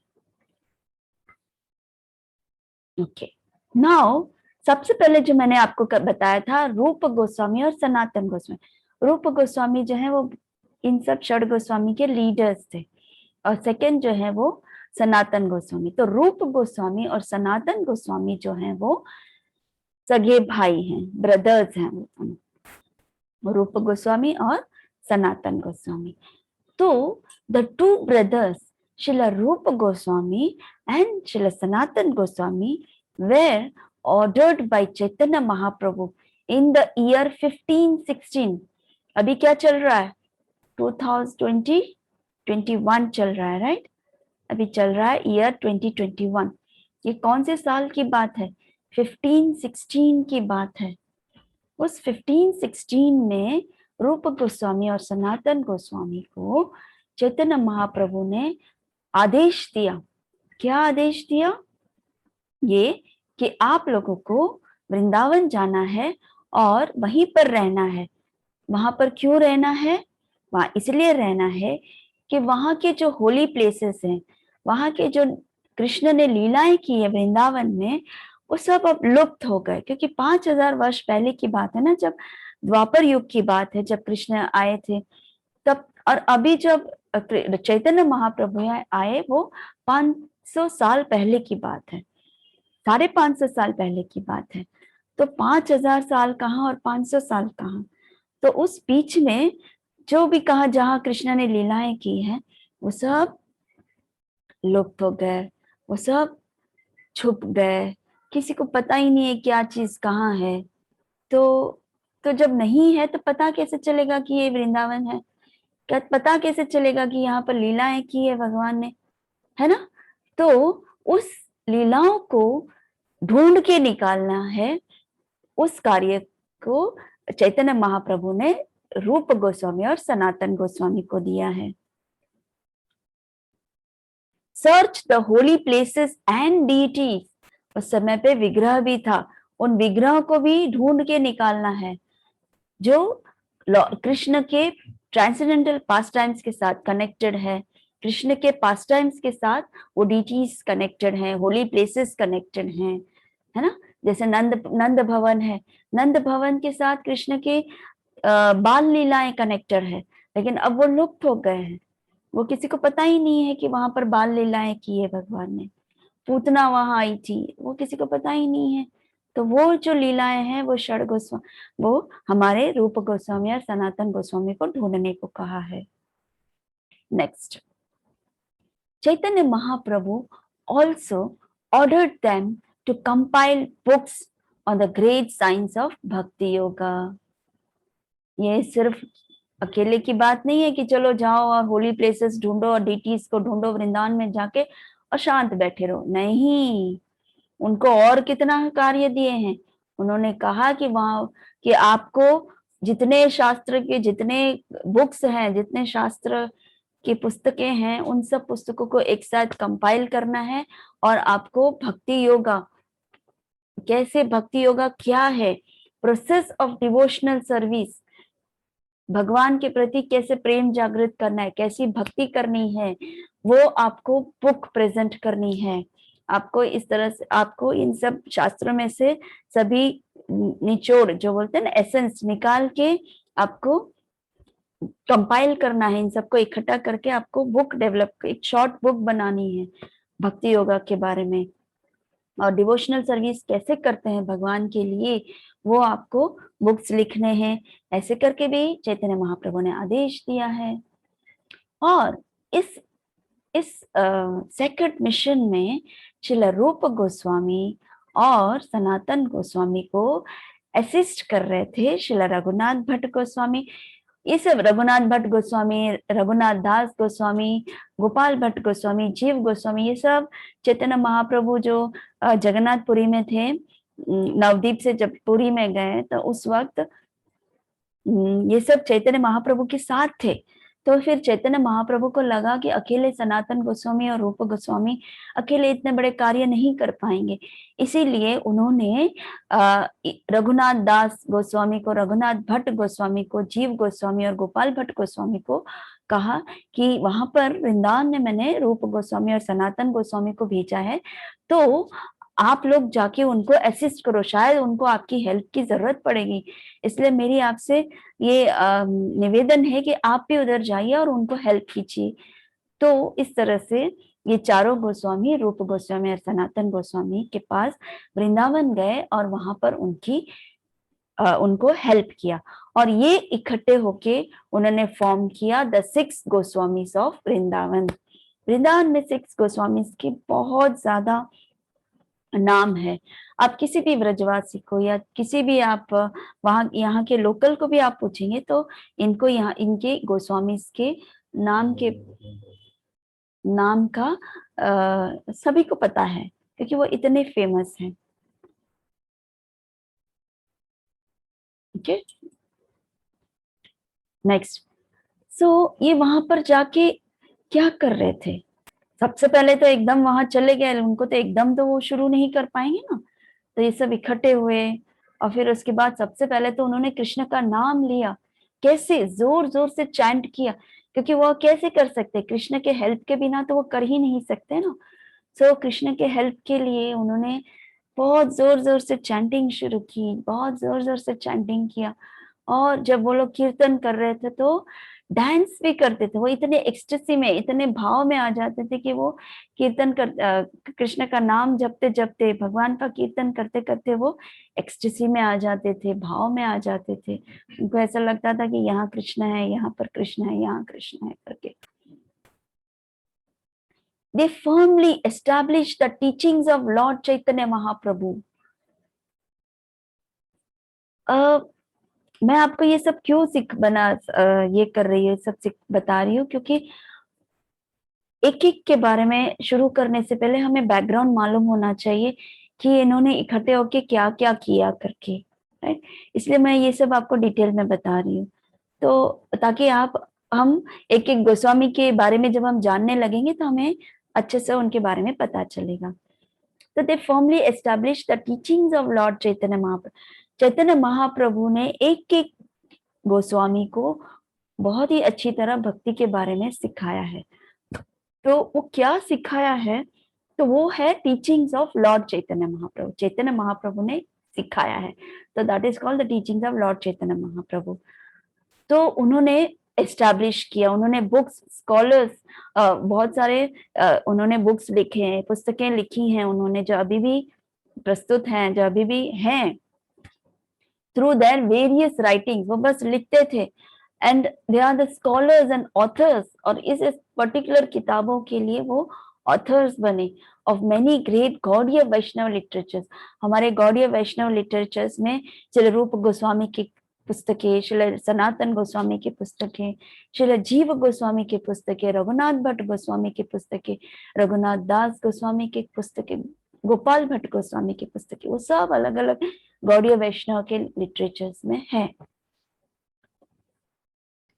ओके, नाउ सबसे पहले जो मैंने आपको बताया था रूप गोस्वामी और सनातन गोस्वामी। रूप गोस्वामी जो है वो इन सब षड गोस्वामी के लीडर्स थे और सेकंड जो है वो सनातन गोस्वामी। तो रूप गोस्वामी और सनातन गोस्वामी जो हैं वो सगे भाई हैं, ब्रदर्स हैं वो, रूप गोस्वामी और सनातन गोस्वामी। तो द 2 brothers श्रील रूप Goswami and Srila Sanatan Goswami were ordered by Chaitanya Mahaprabhu in the year 1516। अभी क्या चल रहा है? 2021 चल रहा है, राइट? अभी चल रहा है ईयर 2021। ये कौन से साल की बात है? 1516 की बात है। उस 1516 में रूप गोस्वामी और सनातन गोस्वामी को चैतन्य महाप्रभु ने आदेश दिया। क्या आदेश दिया? ये कि आप लोगों को वृंदावन जाना है और वहीं पर रहना है। वहां पर क्यों रहना है? वहां इसलिए रहना है कि वहां के जो होली प्लेसेस हैं, वहां के जो कृष्ण ने लीलाएं की है वृंदावन में, वो सब अब लुप्त हो गए। क्योंकि 5000 वर्ष पहले की बात है ना, जब द्वापर युग की बात है, जब कृष्ण आए थे, तब और अभी जब चैतन्य महाप्रभु आए वो 500 साल पहले की बात है, 550 साल पहले की बात है। तो 5000 साल कहाँ और 500 साल कहाँ। तो उस बीच में जो भी कहा जहाँ कृष्ण ने लीलाएं की है वो सब लुप्त हो गए, वो सब छुप गए, किसी को पता ही नहीं है क्या चीज कहाँ है। तो जब नहीं है तो पता कैसे चलेगा कि ये वृंदावन है, क्या पता कैसे चलेगा कि यहाँ पर लीलाएं की है भगवान ने, है ना। तो उस लीलाओं को ढूंढ के निकालना है, उस कार्य को चैतन्य महाप्रभु ने रूप गोस्वामी और सनातन गोस्वामी को दिया है। Search the Holi places and deities, उस समय पे विग्रह भी था, उन विग्रह को भी ढूंढ के निकालना है जो कृष्ण के ट्रांसेंडेंटल पास टाइम्स के साथ कनेक्टेड है, कृष्ण के पास टाइम्स के साथ वो डीटीज कनेक्टेड है, होली प्लेसेस कनेक्टेड हैं, है ना। जैसे नंद भवन है, नंद भवन के साथ कृष्ण के बाल लीलाएं कनेक्टेड है, लेकिन अब वो लुप्त हो गए हैं, वो किसी को पता ही नहीं है कि वहां पर बाल लीलाएं की है भगवान ने, पूतना वहां आई थी, वो किसी को पता ही नहीं है। तो वो जो लीलाएं हैं वो षड गोस्वामी, वो हमारे रूप गोस्वामी और सनातन गोस्वामी को ढूंढने को कहा है। Next, Chaitanya Mahaprabhu also ordered them to compile books on the great science of भक्ति योगा। ये सिर्फ अकेले की बात नहीं है कि चलो जाओ और होली प्लेसेस ढूंढो और डीटीज को ढूंढो वृंदावन में जाके और शांत बैठे रहो, नहीं, उनको और कितना कार्य दिए हैं। उन्होंने कहा कि वहां कि आपको जितने शास्त्र के जितने बुक्स हैं, जितने शास्त्र की पुस्तकें हैं, उन सब पुस्तकों को एक साथ कंपाइल करना है और आपको भक्ति योगा, कैसे भक्ति योगा क्या है, प्रोसेस ऑफ डिवोशनल सर्विस, भगवान के प्रति कैसे प्रेम जागृत करना है, कैसी भक्ति करनी है, वो आपको बुक प्रेजेंट करनी है। आपको इस तरह से, आपको इन सब शास्त्रों में से सभी निचोड़ जो बोलते हैं ना एसेंस निकाल के आपको कंपाइल करना है, इन सबको इकट्ठा करके आपको बुक डेवलप, एक शॉर्ट बुक बनानी है भक्ति योगा के बारे में। और डिवोशनल सर्विस कैसे करते हैं भगवान के लिए, वो आपको बुक्स लिखने हैं। ऐसे करके भी चैतन्य महाप्रभु ने आदेश दिया है। और इस सेक्रेट मिशन में श्रील रूप गोस्वामी और सनातन गोस्वामी को असिस्ट कर रहे थे श्रील रघुनाथ भट्ट गोस्वामी। ये सब रघुनाथ भट्ट गोस्वामी, रघुनाथ दास गोस्वामी, गोपाल भट्ट गोस्वामी, जीव गोस्वामी, ये सब चैतन्य महाप्रभु जो जगन्नाथपुरी में थे, नवदीप से जब पुरी में गए तो उस वक्त ये सब चैतन्य महाप्रभु के साथ थे। तो फिर चैतन्य महाप्रभु को लगा कि अकेले सनातन गोस्वामी और रूप गोस्वामी अकेले इतने बड़े कार्य नहीं कर पाएंगे, इसीलिए उन्होंने रघुनाथ दास गोस्वामी को, रघुनाथ भट्ट गोस्वामी को, जीव गोस्वामी और गोपाल भट्ट गोस्वामी को कहा कि वहां पर वृंदावन में मैंने रूप गोस्वामी और सनातन गोस्वामी को भेजा है, तो आप लोग जाके उनको असिस्ट करो, शायद उनको आपकी हेल्प की जरूरत पड़ेगी, इसलिए मेरी आपसे ये निवेदन है कि आप भी उधर जाइए और उनको हेल्प कीजिए। तो इस तरह से ये चारों गोस्वामी, रूप गोस्वामी और सनातन गोस्वामी के पास वृंदावन गए और वहां पर उनको हेल्प किया, और ये इकट्ठे होके उन्होंने फॉर्म किया द 6 गोस्वामीज ऑफ वृंदावन। वृंदावन में 6 गोस्वामीज के बहुत ज्यादा नाम है। आप किसी भी व्रजवासी को या किसी भी आप वहां यहाँ के लोकल को भी आप पूछेंगे तो इनको यहाँ इनके गोस्वामी के नाम का सभी को पता है क्योंकि वो इतने फेमस हैं। Okay, next. सो ये वहां पर जाके क्या कर रहे थे? सबसे पहले तो एकदम वहां चले गए, उनको तो एकदम तो वो शुरू नहीं कर पाएंगे ना, तो ये सब इकट्ठे हुए और फिर उसके बाद सबसे पहले तो उन्होंने कृष्ण का नाम लिया, कैसे जोर जोर से चैंट किया, क्योंकि वो कैसे कर सकते, कृष्ण के हेल्प के बिना तो वो कर ही नहीं सकते ना। सो कृष्ण के हेल्प के लिए उन्होंने बहुत जोर जोर से चैंटिंग शुरू की, बहुत जोर जोर से चैंटिंग किया। और जब वो लोग कीर्तन कर रहे थे तो डांस भी करते थे। वो इतने एक्सटेसी में, इतने भाव में आ जाते थे कि वो कीर्तन कर कृष्ण का नाम जपते जपते, भगवान का कीर्तन करते करते वो एक्सटेसी में आ जाते थे, भाव में आ जाते थे। उनको ऐसा लगता था कि यहाँ कृष्ण है, यहाँ पर कृष्ण है, यहाँ कृष्ण है करके। They firmly established the teachings of Lord Chaitanya Mahaprabhu. मैं आपको ये सब क्यों ये कर रही हूँ, सब बता रही हूँ, क्योंकि एक एक के बारे में शुरू करने से पहले हमें बैकग्राउंड मालूम होना चाहिए कि इन्होंने इकट्ठे होके क्या क्या किया करके, राइट। इसलिए मैं ये सब आपको डिटेल में बता रही हूँ, तो ताकि हम एक एक गोस्वामी के बारे में जब हम जानने लगेंगे तो हमें अच्छे से उनके बारे में पता चलेगा। तो they formally establish the teachings of Lord Chaitanya Mahaprabhu. Chaitanya Mahaprabhu ने एक एक गोस्वामी को बहुत ही अच्छी तरह भक्ति के बारे में सिखाया है। तो वो क्या सिखाया है, तो वो है teachings of Lord Chaitanya Mahaprabhu. Chaitanya Mahaprabhu ने सिखाया है, तो that is called the teachings of Lord Chaitanya Mahaprabhu. तो उन्होंने एस्टैब्लिश किया, उन्होंने बुक्स, स्कॉलर्स, बहुत सारे उन्होंने बुक्स लिखे हैं, पुस्तकें लिखी हैं उन्होंने, जो अभी भी प्रस्तुत हैं, जो अभी भी हैं। थ्रू देयर वेरियस राइटिंग्स, वो बस लिखते थे, and they are the scholars and authors, और इस पर्टिकुलर किताबों के लिए वो ऑथर्स बने of many great Gaudiya Vaishnava literatures. हमारे गौड़ीय वैष्णव लिटरेचर्स में श्री रूप गोस्वामी की पुस्तकें, श्री सनातन गोस्वामी की पुस्तकें, श्री जीव गोस्वामी की पुस्तकें, रघुनाथ भट्ट गोस्वामी की पुस्तकें, रघुनाथ दास गोस्वामी की पुस्तकें, गोपाल भट्ट गोस्वामी की पुस्तकें, वो सब अलग अलग गौड़ीय वैष्णव के लिटरेचर्स में है।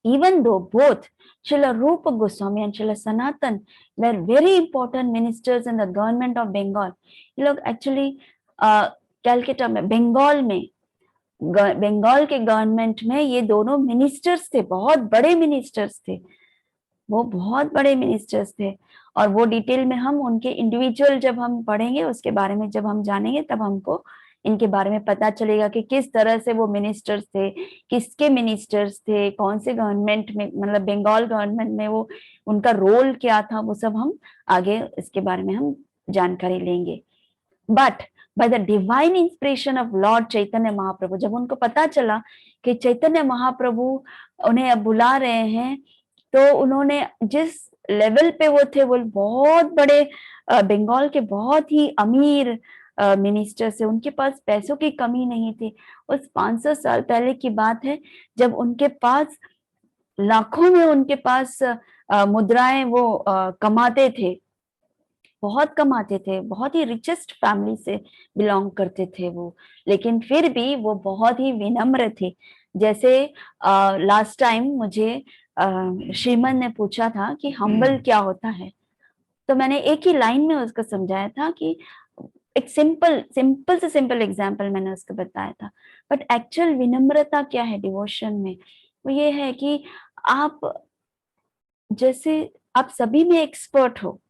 Even though both Srila Rupa Goswami and Srila Sanatan were very important ministers in the government of Bengal, ये लोग एक्चुअली कैलकाटा में, बंगाल के गवर्नमेंट में ये दोनों मिनिस्टर्स थे, बहुत बड़े मिनिस्टर्स थे, वो बहुत बड़े मिनिस्टर्स थे। और वो डिटेल में हम उनके इंडिविजुअल जब हम पढ़ेंगे, उसके बारे में जब हम जानेंगे, तब हमको इनके बारे में पता चलेगा कि किस तरह से वो मिनिस्टर्स थे, किसके मिनिस्टर्स थे, कौन से गवर्नमेंट में, मतलब बंगाल गवर्नमेंट में वो उनका रोल क्या था, वो सब हम आगे इसके बारे में हम जानकारी लेंगे। But by the divine inspiration of Lord Chaitanya Mahaprabhu, जब उनको पता चला कि चैतन्य महाप्रभु उन्हें अब बुला रहे हैं, तो उन्होंने जिस लेवल पे वो थे, वो बहुत बड़े बंगाल के बहुत ही अमीर मिनिस्टर से, उनके पास पैसों की कमी नहीं थी। उस 500 साल पहले की बात है, जब उनके पास लाखों में उनके पास मुद्राएं वो कमाते थे, बहुत कमाते थे, बहुत ही रिचेस्ट फैमिली से बिलोंग करते थे वो, लेकिन फिर भी वो बहुत ही विनम्र थे। जैसे लास्ट टाइम मुझे श्रीमन ने पूछा था कि हम्बल क्या होता है, तो मैंने एक ही लाइन में उसको समझाया था कि एक सिंपल एग्जाम्पल मैंने उसको बताया था। बट एक्चुअल विनम्रता क्या है डिवोशन में, वो ये है कि आप जैसे आप सभी में एक्सपर्ट हो,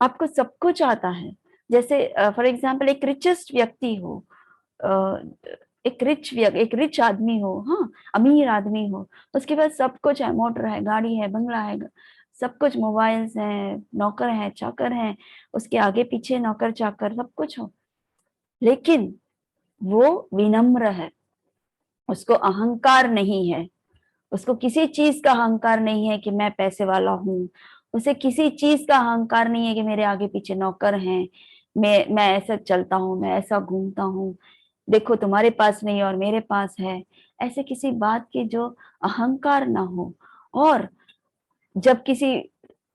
आपको सब कुछ आता है। जैसे फॉर एग्जाम्पल एक रिचेस्ट व्यक्ति हो, एक रिच आदमी हो, हाँ, अमीर आदमी हो, उसके पास सब कुछ है, मोटर है, गाड़ी है, बंगला है, सब कुछ, मोबाइल्स हैं, नौकर है, चाकर हैं, उसके आगे पीछे नौकर चाकर सब कुछ हो, लेकिन वो विनम्र है, उसको अहंकार नहीं है, उसको किसी चीज का अहंकार नहीं है कि मैं पैसे वाला हूँ, उसे किसी चीज का अहंकार नहीं है कि मेरे आगे पीछे नौकर हैं, मैं ऐसा चलता हूँ, मैं ऐसा घूमता हूँ, देखो तुम्हारे पास नहीं और मेरे पास है, ऐसे किसी बात की जो अहंकार ना हो। और जब किसी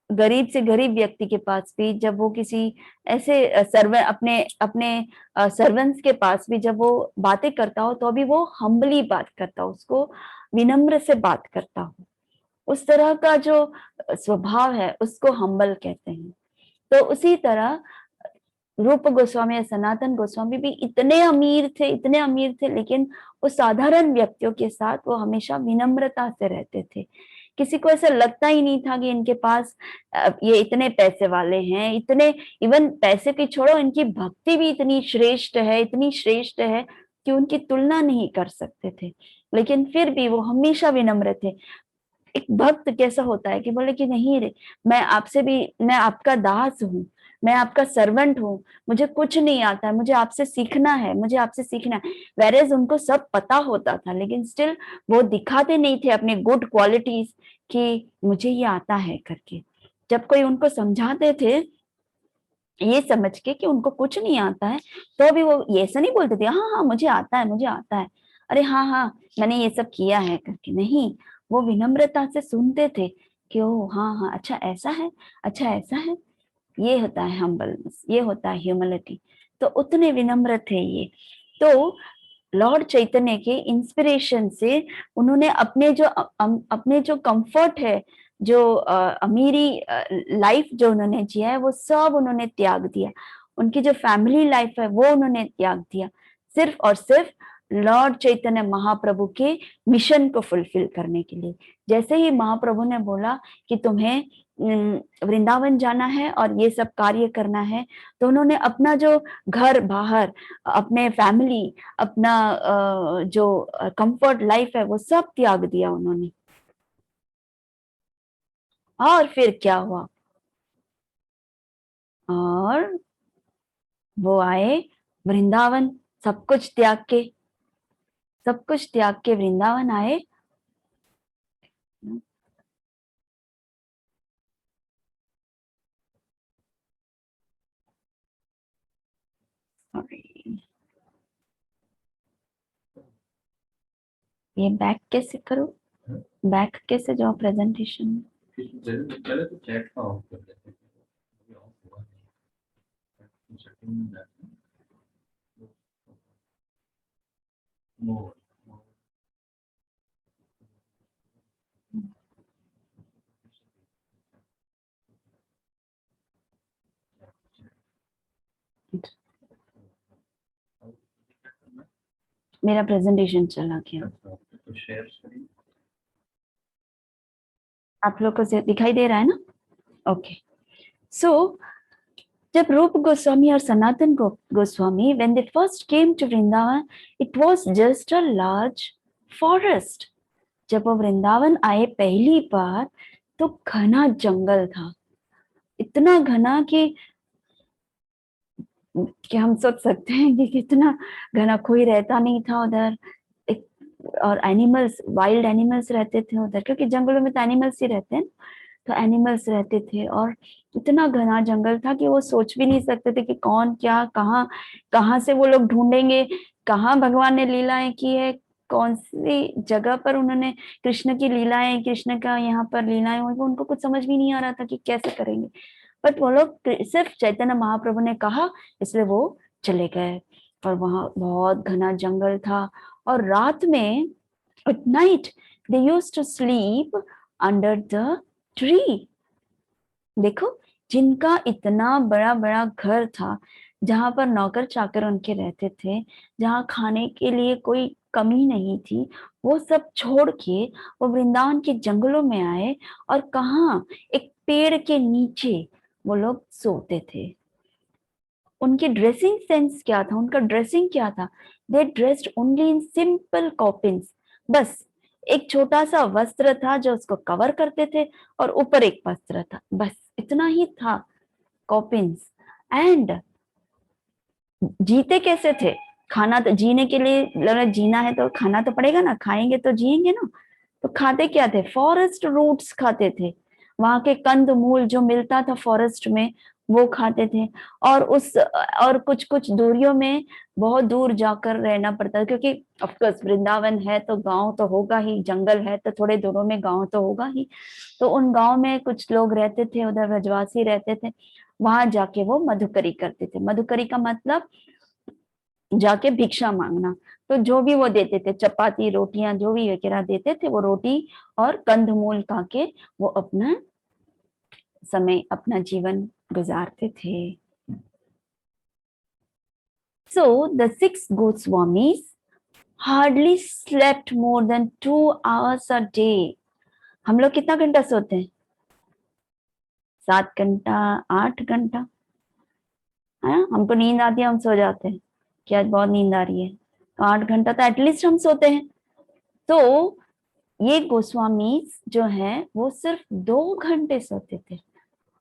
गरीब से गरीब व्यक्ति के पास भी, जब वो किसी ऐसे अपने अपने सर्वेंट्स के पास भी जब वो बातें करता हो, तो अभी वो हम्बली बात करता हो, उसको विनम्र से बात करता हो, उस तरह का जो स्वभाव है उसको हम्बल कहते हैं। तो उसी तरह रूप गोस्वामी या सनातन गोस्वामी भी इतने अमीर थे, लेकिन वो साधारण व्यक्तियों के साथ वो हमेशा विनम्रता से रहते थे। किसी को ऐसा लगता ही नहीं था कि इनके पास ये इतने पैसे वाले हैं, इतने, इवन पैसे की छोड़ो, इनकी भक्ति भी इतनी श्रेष्ठ है कि उनकी तुलना नहीं कर सकते थे, लेकिन फिर भी वो हमेशा विनम्र थे। एक भक्त कैसा होता है कि बोले कि नहीं रे, मैं आपका दास हूँ, मैं आपका सर्वेंट हूँ, मुझे कुछ नहीं आता है, मुझे आपसे सीखना है, मुझे आपसे सीखना है। वेरेज उनको सब पता होता था, लेकिन स्टिल वो दिखाते नहीं थे अपने गुड क्वालिटीज कि मुझे ये आता है करके। जब कोई उनको समझाते थे ये समझ के कि उनको कुछ नहीं आता है, तो भी वो ये ऐसा नहीं बोलते थे हाँ हाँ मुझे आता है, मुझे आता है, अरे हाँ हाँ मैंने ये सब किया है करके। नहीं, वो विनम्रता से सुनते थे कि ओ हाँ हाँ अच्छा ऐसा है, अच्छा ऐसा है। ये होता है हम्बलनेस, ये होता है ह्यूमिलिटी। तो उतने विनम्र थे ये। तो लॉर्ड चैतन्य के इंस्पिरेशन से उन्होंने अपने जो कंफर्ट है, जो अमीरी लाइफ जो उन्होंने जिया है, वो सब उन्होंने त्याग दिया। उनकी जो फैमिली लाइफ है वो उन्होंने त्याग दिया, सिर्फ और सिर्फ लॉर्ड चैतन्य महाप्रभु के मिशन को फुलफिल करने के लिए। जैसे ही महाप्रभु ने बोला कि तुम्हें वृंदावन जाना है और ये सब कार्य करना है, तो उन्होंने अपना जो घर बाहर, अपने फैमिली, अपना जो कंफर्ट लाइफ है वो सब त्याग दिया उन्होंने। और फिर क्या हुआ, और वो आए वृंदावन, सब कुछ त्याग के, सब कुछ त्याग के वृंदावन आए। ये बैक कैसे करूं, बैक कैसे जाओ प्रेजेंटेशन में? पहले तो चैट का ऑफ कर देते थे, अभी ऑफ हुआ नहीं, सेटिंग में जाते हैं, मोर मेरा प्रेजेंटेशन चला गया, तो शेयर करिए। आप लोग को दिखाई दे रहा है ना? ओके। सो जब रूप गोस्वामी और Sanatan Goswami when they first came to Vrindavan, it was just a large forest. जब वो वृंदावन आए पहली बार तो घना जंगल था, इतना घना कि हम सोच सकते हैं कि कितना घना, कोई रहता नहीं था उधर। और एनिमल्स, वाइल्ड एनिमल्स रहते थे उधर, क्योंकि जंगलों में तो एनिमल्स ही रहते हैं, तो एनिमल्स रहते थे। और इतना घना जंगल था कि वो सोच भी नहीं सकते थे कि कौन क्या कहाँ कहाँ से वो लोग ढूंढेंगे, कहाँ भगवान ने लीलाएं की है, कौन सी जगह पर उन्होंने कृष्ण की लीलाएं, कृष्ण का यहाँ पर लीलाएं हुई, उनको कुछ समझ भी नहीं आ रहा था कि कैसे करेंगे। बट वो लोग सिर्फ चैतन्य महाप्रभु ने कहा, इसलिए वो चले गए। और वहां बहुत घना जंगल था, और रात में at night they used to sleep under the tree। देखो, जिनका इतना बड़ा बड़ा घर था, जहां पर नौकर चाकर उनके रहते थे, जहां खाने के लिए कोई कमी नहीं थी, वो सब छोड़ के वो वृंदावन के जंगलों में आए। और कहाँ, एक पेड़ के नीचे वो लोग सोते थे। उनकी ड्रेसिंग सेंस क्या था, उनका ड्रेसिंग क्या था? दे ड्रेस्ड ओनली इन सिंपल कॉपिन्स। बस एक छोटा सा वस्त्र था जो उसको कवर करते थे, और ऊपर एक वस्त्र था, बस इतना ही था, कॉपिन्स। एंड जीते कैसे थे? खाना तो जीने के लिए, लगा जीना है तो खाना तो पड़ेगा ना, खाएंगे तो जिएंगे ना। तो खाते क्या थे? फॉरेस्ट रूट्स खाते थे, वहां के कंद मूल जो मिलता था फॉरेस्ट में वो खाते थे। और कुछ कुछ दूरियों में बहुत दूर जाकर रहना पड़ता था, क्योंकि ऑफकोर्स वृंदावन है तो गांव तो होगा ही, जंगल है तो थोड़े दूरों में गांव तो होगा ही। तो उन गांव में कुछ लोग रहते थे, उधर ब्रजवासी रहते थे, वहां जाके वो मधुकरी करते थे। मधुकरी का मतलब जाके भिक्षा मांगना। तो जो भी वो देते थे, चपाती रोटियां जो भी वगैरह देते थे, वो रोटी और कंदमूल खा के वो अपना समय, अपना जीवन गुजारते थे। So the 6 Goswamis hardly slept more than 2 hours a day। हम लोग कितना घंटा सोते हैं? 7 घंटा, 8 घंटा, है ना? हमको नींद आती है, हम सो जाते हैं कि आज बहुत नींद आ रही है, तो 8 घंटा तो एटलीस्ट हम सोते हैं। तो ये गोस्वामी जो हैं वो सिर्फ 2 घंटे सोते थे,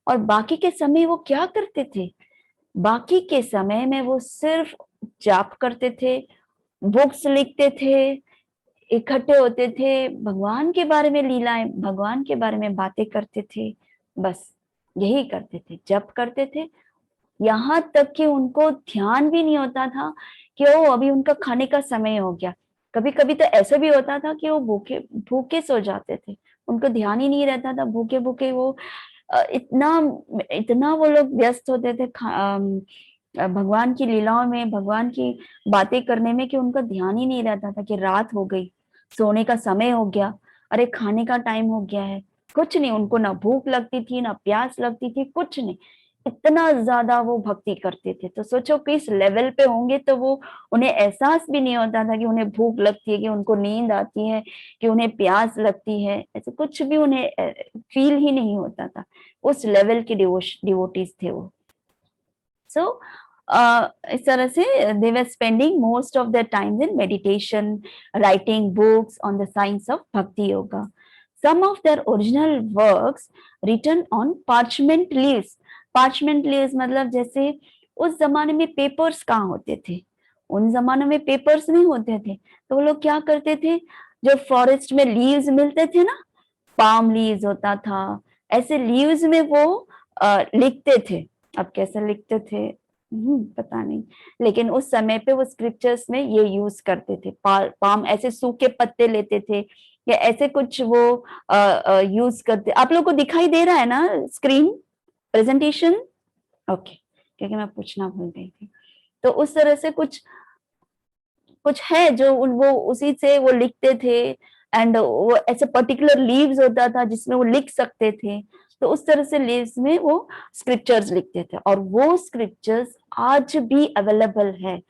और बाकी के समय वो क्या करते थे? बाकी के समय में वो सिर्फ जाप करते थे, बुक्स लिखते थे, इकट्ठे होते थे, भगवान के बारे में लीलाएं, भगवान के बारे में बातें करते थे, बस यही करते थे, जप करते थे। यहाँ तक कि उनको ध्यान भी नहीं होता था कि वो अभी उनका खाने का समय हो गया। कभी कभी तो ऐसा भी होता था कि वो भूखे भूखे सो जाते थे, उनको ध्यान ही नहीं रहता था, भूखे भूखे वो इतना इतना वो लोग व्यस्त होते थे भगवान की लीलाओं में, भगवान की बातें करने में, कि उनका ध्यान ही नहीं रहता था कि रात हो गई, सोने का समय हो गया, अरे खाने का टाइम हो गया है। कुछ नहीं, उनको ना भूख लगती थी ना प्यास लगती थी, कुछ नहीं, इतना ज्यादा वो भक्ति करते थे। तो सोचो किस लेवल पे होंगे, तो वो उन्हें एहसास भी नहीं होता था कि उन्हें भूख लगती है, कि उनको नींद आती है, कि उन्हें प्यास लगती है, ऐसे कुछ भी उन्हें फील ही नहीं होता था। उस लेवल के डिवोटीज थे वो। सो इस तरह से they were spending most of their time in meditation, writing books on the science of bhakti yoga. Some of their original works written on parchment leaves. Parchment leaves मतलब जैसे उस जमाने में पेपर्स कहाँ होते थे, उन जमानों में पेपर्स नहीं होते थे, तो वो लोग क्या करते थे, जो फॉरेस्ट में लीव्स मिलते थे ना, पाम लीव्स होता था, ऐसे लीव्स में वो लिखते थे। अब कैसे लिखते थे पता नहीं, लेकिन उस समय पे वो स्क्रिप्चर्स में ये यूज करते थे। पाम ऐसे सूखे पत्ते लेते थे, या ऐसे कुछ वो यूज करते। आप लोगों को दिखाई दे रहा है ना स्क्रीन प्रेजेंटेशन? ओके, क्योंकि मैं पूछना भूल गई थी। तो उस तरह से कुछ कुछ है जो वो उसी से वो लिखते थे, एंड वो ऐसे पर्टिकुलर लीव्स होता था जिसमें वो लिख सकते थे। तो उस तरह से लीव्स में वो स्क्रिप्चर्स लिखते थे, और वो स्क्रिप्चर्स आज भी अवेलेबल है।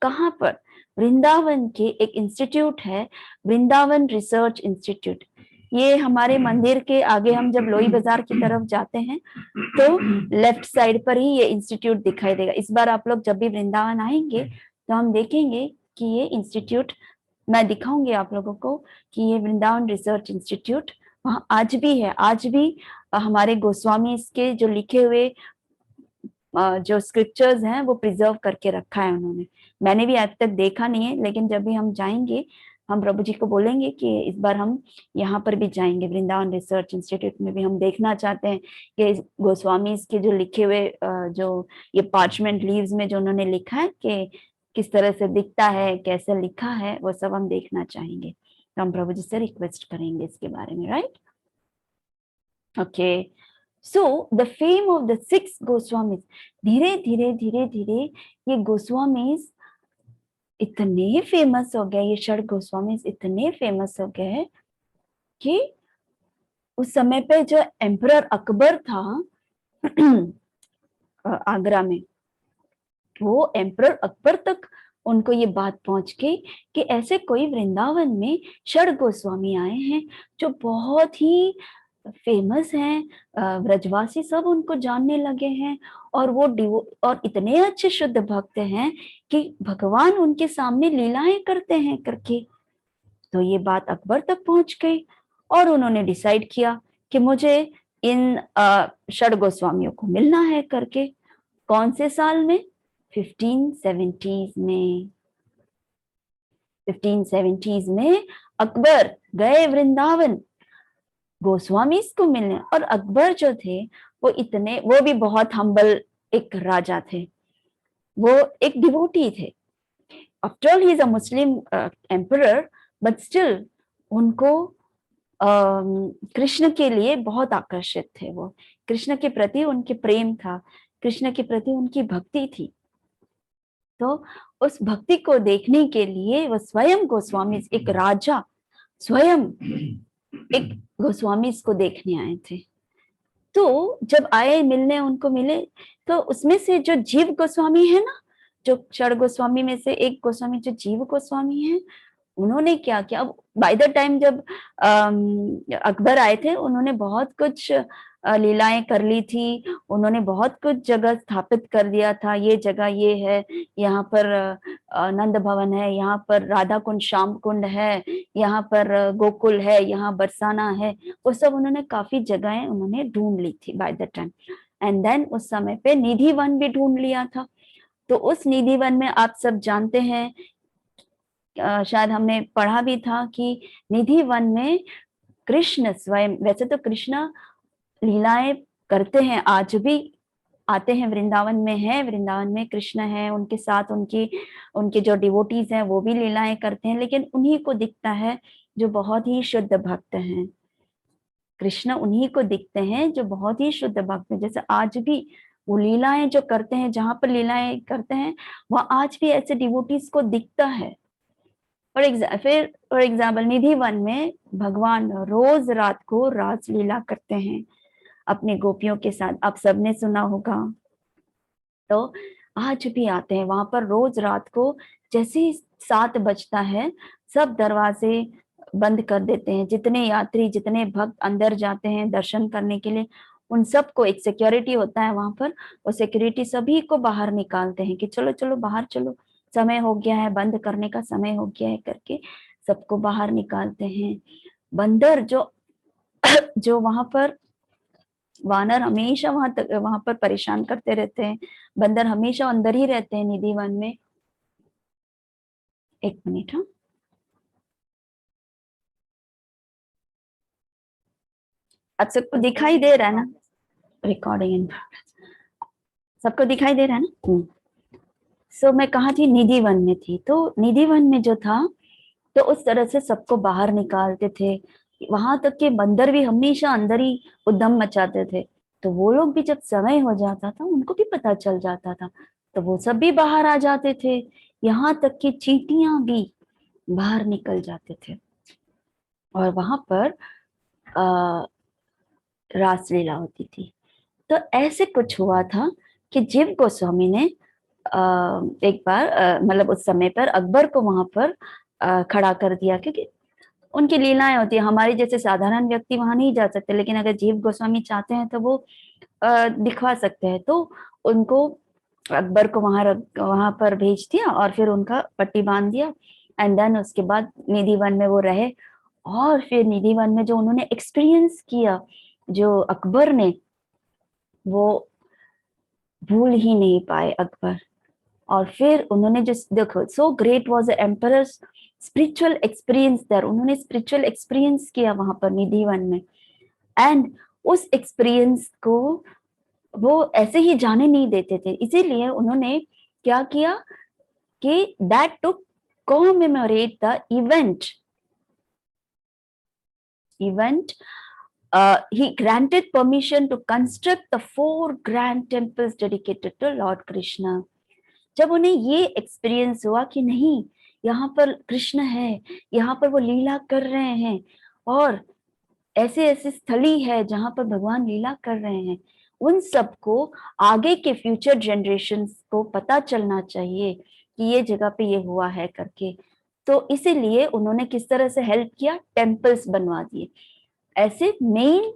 कहाँ पर? वृंदावन के एक इंस्टीट्यूट है, वृंदावन रिसर्च इंस्टीट्यूट। ये हमारे मंदिर के आगे, हम जब लोई बाजार की तरफ जाते हैं तो लेफ्ट साइड पर ही ये इंस्टीट्यूट दिखाई देगा। इस बार आप लोग जब भी वृंदावन आएंगे तो हम देखेंगे कि ये इंस्टीट्यूट, मैं दिखाऊंगी आप लोगों को कि ये वृंदावन रिसर्च इंस्टीट्यूट वहाँ आज भी है। आज भी हमारे गोस्वामी के जो लिखे हुए जो स्क्रिप्चर्स हैं वो प्रिजर्व करके रखा है उन्होंने। मैंने भी आज तक देखा नहीं है, लेकिन जब भी हम जाएंगे हम प्रभु जी को बोलेंगे कि इस बार हम यहाँ पर भी जाएंगे, वृंदावन रिसर्च इंस्टीट्यूट में भी हम देखना चाहते हैं कि गोस्वामी के जो लिखे हुए जो ये पार्चमेंट लीव्स में जो उन्होंने लिखा है कि किस तरह से दिखता है, कैसे लिखा है, वो सब हम देखना चाहेंगे। तो हम प्रभु जी से रिक्वेस्ट करेंगे इसके बारे में, right? Okay, so the fame of the 6 Goswamis, धीरे धीरे धीरे धीरे ये गोस्वामीज इतने फेमस हो गए, ये 6 गोस्वामीज इतने फेमस हो गए कि उस समय पे जो एम्परर अकबर था आगरा में, वो एम्परर अकबर तक उनको ये बात पहुंच गई कि ऐसे कोई वृंदावन में 6 गोस्वामी आए हैं जो बहुत ही फेमस हैं, ब्रजवासी सब उनको जानने लगे हैं, और वो और इतने अच्छे शुद्ध भक्त हैं कि भगवान उनके सामने लीलाएं करते हैं करके। तो ये बात अकबर तक पहुंच गई, और उन्होंने डिसाइड किया कि मुझे इन 6 गोस्वामियों को मिलना है करके। कौन से साल में? 1570s में। 1570s में अकबर गए वृंदावन गोस्वामी को मिलने, और अकबर जो थे वो भी बहुत हम्बल एक राजा थे, वो एक डिवोटी थे। After all he is a Muslim emperor, but still उनको कृष्ण के लिए बहुत आकर्षित थे। वो कृष्ण के प्रति उनके प्रेम था, कृष्ण के प्रति उनकी भक्ति थी। तो उस भक्ति को देखने के लिए वो स्वयं गोस्वामी, एक राजा स्वयं एक गोस्वामी को देखने आए थे। तो जब आए मिलने, उनको मिले, तो उसमें से जो जीव गोस्वामी है ना, जो 6 गोस्वामी में से एक गोस्वामी जो जीव गोस्वामी है, उन्होंने क्या किया, अब बाय द टाइम जब अकबर आए थे, उन्होंने बहुत कुछ लीलाएं कर ली थी, उन्होंने बहुत कुछ जगह स्थापित कर दिया था। ये जगह ये है, यहाँ पर नंद भवन है, यहाँ पर राधा कुंड श्याम कुंड है, यहाँ पर गोकुल है, यहाँ बरसाना है। वो सब उन्होंने काफी जगहें उन्होंने ढूंढ ली थी by the time. And then उस समय पे निधि वन भी ढूंढ लिया था। तो उस निधि वन में आप सब जानते हैं, शायद हमने पढ़ा भी था कि निधि वन में कृष्ण स्वयं, वैसे तो कृष्ण लीलाएं करते हैं, आज भी आते हैं, वृंदावन में है, वृंदावन में कृष्ण है, उनके साथ उनके जो डिवोटीज हैं वो भी लीलाएं करते हैं, लेकिन उन्हीं को दिखता है जो बहुत ही शुद्ध भक्त हैं। कृष्ण उन्हीं को दिखते हैं जो बहुत ही शुद्ध भक्त हैं। जैसे आज भी वो लीलाएं जो करते हैं, जहां पर लीलाएं करते हैं वहां आज भी ऐसे डिवोटीज को दिखता है। फॉर एग्जाम्पल निधि वन में भगवान रोज रात को रास लीला करते हैं अपनी गोपियों के साथ, आप सबने सुना होगा। तो आज भी आते हैं वहां पर रोज रात को, जैसे ही 7 बजता है सब दरवाजे बंद कर देते हैं। जितने यात्री, जितने भक्त अंदर जाते हैं दर्शन करने के लिए, उन सबको, एक सिक्योरिटी होता है वहां पर, वो सिक्योरिटी सभी को बाहर निकालते हैं कि चलो चलो बाहर चलो, समय हो गया है, बंद करने का समय हो गया है करके सबको बाहर निकालते हैं। बंदर जो वहां पर, वानर हमेशा वहां पर परेशान करते रहते हैं, बंदर हमेशा अंदर ही रहते हैं निधि वन में। एक मिनट, हाँ, अब सबको दिखाई दे रहा है ना? रिकॉर्डिंग इन सबको दिखाई दे रहा है ना? सो मैं कहा थी, निधि वन में थी। तो निधि वन में जो था, तो उस तरह से सबको बाहर निकालते थे। वहां तक के बंदर भी हमेशा अंदर ही उद्यम मचाते थे। तो वो लोग भी जब समय हो जाता था, उनको भी पता चल जाता था, तो वो सब भी बाहर आ जाते थे। यहाँ तक कि चींटियां भी बाहर निकल जाते थे और वहां पर रासलीला होती थी। तो ऐसे कुछ हुआ था कि जीव गोस्वामी ने एक बार, मतलब उस समय पर अकबर को वहां पर खड़ा कर दिया, क्योंकि उनकी लीलाएं होती है, हमारी जैसे साधारण व्यक्ति वहां नहीं जा सकते, लेकिन अगर जीव गोस्वामी चाहते हैं तो वो दिखवा सकते हैं। तो उनको अकबर को वहां पर भेज दिया और फिर उनका पट्टी बांध दिया। एंड देन उसके बाद निधि वन में वो रहे। और फिर निधि वन में जो उन्होंने एक्सपीरियंस किया, जो अकबर ने, वो भूल ही नहीं पाए अकबर। और फिर उन्होंने जो, देखो, so great was the emperor's spiritual experience there, उन्होंने स्पिरिचुअल एक्सपीरियंस किया वहां पर निधि वन में। एंड उस एक्सपीरियंस को वो ऐसे ही जाने नहीं देते थे, इसीलिए उन्होंने क्या किया कि that to commemorate the event, he granted permission to construct the 4 grand temples dedicated to Lord Krishna. जब उन्हें ये एक्सपीरियंस हुआ कि नहीं, यहाँ पर कृष्ण है, यहाँ पर वो लीला कर रहे हैं, और ऐसे ऐसे स्थली है जहां पर भगवान लीला कर रहे हैं, उन सबको, आगे के फ्यूचर जनरेशन्स को पता चलना चाहिए कि ये जगह पे ये हुआ है करके। तो इसीलिए उन्होंने किस तरह से हेल्प किया, टेम्पल्स बनवा दिए। ऐसे मेन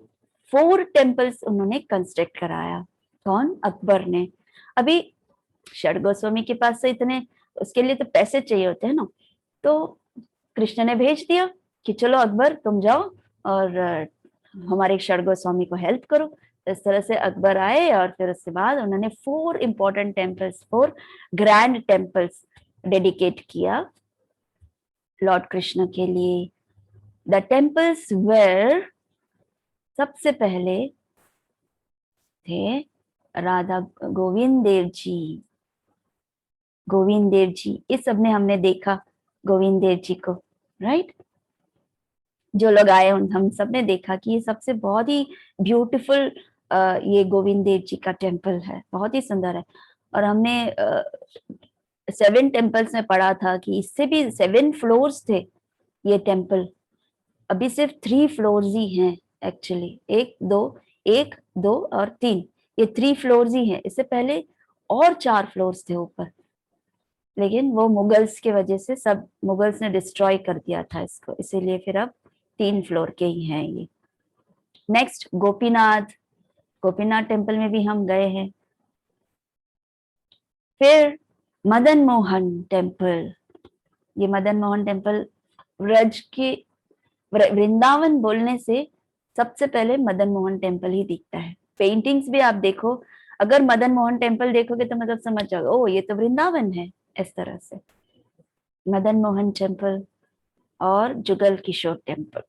4 टेम्पल्स उन्होंने कंस्ट्रक्ट कराया। कौन? अकबर ने। अभी षड गोस्वामी के पास से इतने, उसके लिए तो पैसे चाहिए होते हैं ना, तो कृष्ण ने भेज दिया कि चलो अकबर तुम जाओ और हमारे षड गोस्वामी को हेल्प करो। इस तरह से अकबर आए और फिर उसके बाद उन्होंने 4 important temples, 4 grand temples dedicate किया लॉर्ड कृष्ण के लिए। द टेम्पल्स वेर, सबसे पहले थे राधा गोविंद देव जी। गोविंद देव जी, ये सबने हमने देखा गोविंद देव जी को, राइट? जो लोग आए हम सब ने देखा कि ये सबसे बहुत ही ब्यूटीफुल ये गोविंद देव जी का टेम्पल है, बहुत ही सुंदर है। और हमने 7 टेम्पल्स में पढ़ा था कि इससे भी 7 फ्लोर्स थे ये टेम्पल, अभी सिर्फ 3 फ्लोर्स ही हैं एक्चुअली, 1 2 और 3, ये 3 फ्लोर्स ही हैं। इससे पहले और 4 फ्लोर्स थे ऊपर, लेकिन वो मुगल्स के वजह से, सब मुगल्स ने डिस्ट्रॉय कर दिया था इसको, इसीलिए फिर अब 3 फ्लोर के ही हैं ये। नेक्स्ट गोपीनाथ, गोपीनाथ टेम्पल में भी हम गए हैं। फिर मदन मोहन टेम्पल, ये मदन मोहन टेम्पल व्रज के वृंदावन बोलने से सबसे पहले मदन मोहन टेम्पल ही दिखता है। पेंटिंग्स भी आप देखो, अगर मदन मोहन टेम्पल देखोगे तो मतलब समझ जाओगे ओ ये तो वृंदावन है, इस तरह से। मदन मोहन टेम्पल और जुगल किशोर टेम्पल,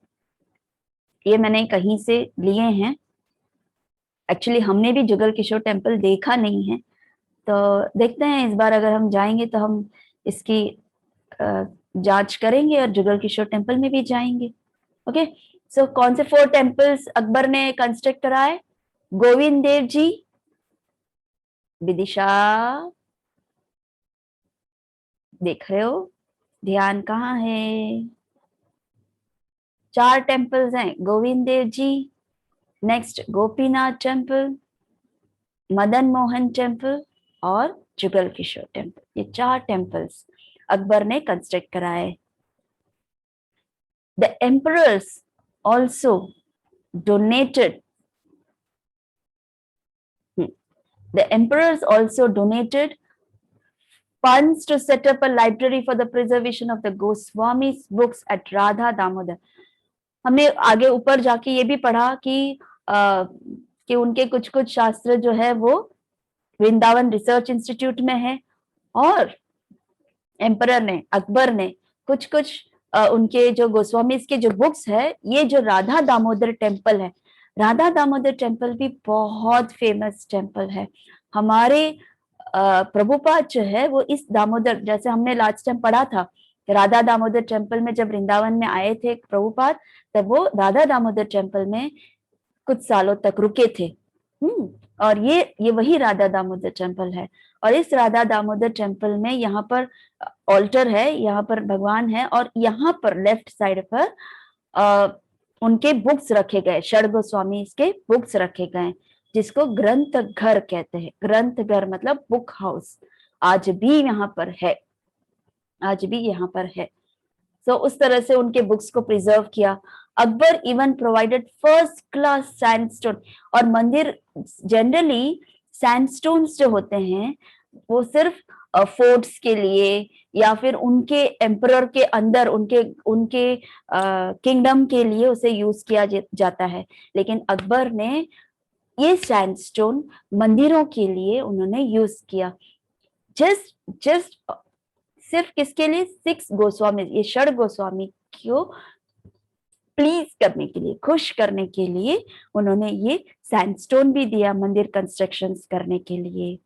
ये मैंने कहीं से लिए हैं। एक्चुअली हमने भी जुगल किशोर टेम्पल देखा नहीं है, तो देखते हैं इस बार अगर हम जाएंगे तो हम इसकी जांच करेंगे और जुगल किशोर टेम्पल में भी जाएंगे। ओके, सो कौन से 4 टेम्पल्स अकबर ने कंस्ट्रक्ट कराए? गोविंद देव जी, विदिशा देख रहे हो, ध्यान कहाँ है? 4 टेम्पल्स हैं, Govind Dev ji, next Gopinath temple, Madan Mohan temple और जुगल किशोर टेम्पल। ये 4 टेम्पल्स अकबर ने कंस्ट्रक्ट कराए। The emperors also donated the emperors also donated funds to set up a library for the preservation of the Goswami's books at Radha Damodar। हमने आगे ऊपर जाके ये भी पढ़ा कि उनके कुछ कुछ शास्त्र जो है वो वृंदावन रिसर्च इंस्टीट्यूट में है, और एम्परर ने, अकबर ने कुछ कुछ उनके जो गोस्वामी के जो बुक्स है, ये जो राधा दामोदर टेम्पल है, राधा दामोदर टेम्पल भी बहुत फेमस टेम्पल है। हमारे प्रभुपाद जो है वो इस दामोदर, जैसे हमने लास्ट टाइम पढ़ा था, राधा दामोदर टेम्पल में जब वृंदावन में आए थे प्रभुपाद, तब वो राधा दामोदर टेम्पल में कुछ सालों तक रुके थे। और ये वही राधा दामोदर टेम्पल है। और इस राधा दामोदर टेम्पल में यहाँ पर ऑल्टर है, यहाँ पर भगवान है, और यहाँ पर लेफ्ट साइड पर उनके बुक्स रखे गए, षड गोस्वामी के बुक्स रखे गए, जिसको ग्रंथ घर कहते हैं। ग्रंथ घर मतलब बुक हाउस, आज भी यहाँ पर है, आज भी यहाँ पर है। तो उस तरह से उनके बुक्स को प्रिजर्व किया। Akbar even provided first class sandstone, और मंदिर जनरली सैंडस्टोन्स जो होते हैं वो सिर्फ फोर्ट्स के लिए या फिर उनके एम्परर के अंदर उनके किंगडम के लिए उसे यूज किया जाता है, लेकिन अकबर ने ये सैंडस्टोन मंदिरों के लिए उन्होंने यूज किया। जस्ट सिर्फ किसके लिए? 6 गोस्वामी, ये षड गोस्वामी को प्लीज करने के लिए, खुश करने के लिए उन्होंने ये सैंडस्टोन भी दिया मंदिर कंस्ट्रक्शंस करने के लिए।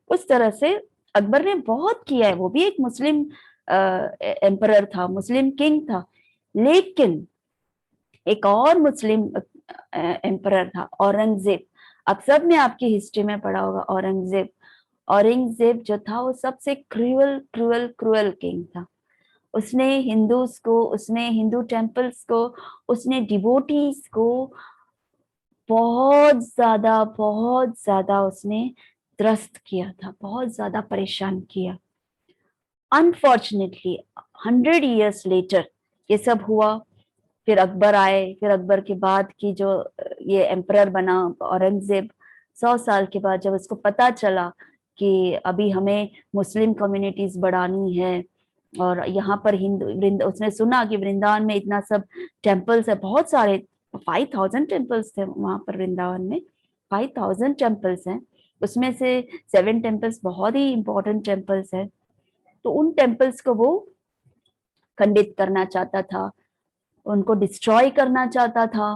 उस तरह से अकबर ने बहुत किया है। वो भी एक मुस्लिम एम्परर था, मुस्लिम किंग था, लेकिन एक और मुस्लिम एम्परर था, औरंगजेब। अब सब ने आपकी हिस्ट्री में पढ़ा होगा औरंगजेब। औरंगजेब जो था वो सबसे क्रूअल किंग था। उसने हिंदूज को, उसने हिंदू टेम्पल्स को, उसने डिवोटीज को बहुत ज्यादा उसने त्रस्त किया था, बहुत ज्यादा परेशान किया। अनफॉर्चुनेटली 100 years लेटर ये सब हुआ। फिर अकबर आए, फिर अकबर के बाद की जो ये एम्परर बना औरंगजेब, 100 साल के बाद जब उसको पता चला कि अभी हमें मुस्लिम कम्युनिटीज बढ़ानी है, और यहाँ पर उसने सुना कि वृंदावन में इतना सब टेम्पल्स है, बहुत सारे 5000 टेम्पल्स थे वहां पर वृंदावन में, 5000 टेम्पल्स हैं, उसमें से 7 टेम्पल्स बहुत ही इंपॉर्टेंट टेम्पल्स हैं। तो उन टेम्पल्स को वो खंडित करना चाहता था, उनको डिस्ट्रॉय करना चाहता था।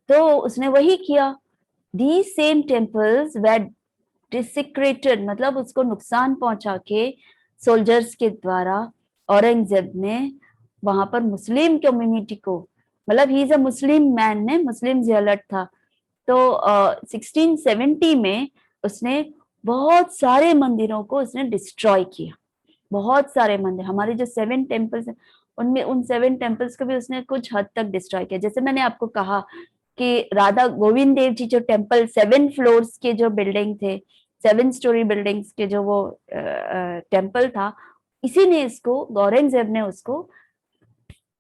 तो उसने वही किया। These same temples were desecrated, मतलब उसको नुकसान पहुंचा के सोल्जर्स के द्वारा औरंगजेब ने वहां पर मुस्लिम कम्युनिटी को, मतलब he is a Muslim man, ने मुस्लिम जेलट था, तो 1670 में उसने बहुत सारे मंदिरों को उसने डिस्ट्रॉय किया। बहुत सारे मंदिर, हमारे जो 7 टेम्पल्स हैं उनमें, उन 7 टेम्पल्स को भी उसने कुछ हद तक डिस्ट्रॉय किया। जैसे मैंने आपको कहा कि राधा गोविंद देव जी जो टेम्पल 7 फ्लोर्स के जो बिल्डिंग थे, 7 स्टोरी बिल्डिंग्स के जो वो टेम्पल था, इसी ने इसको, औरंगजेब ने उसको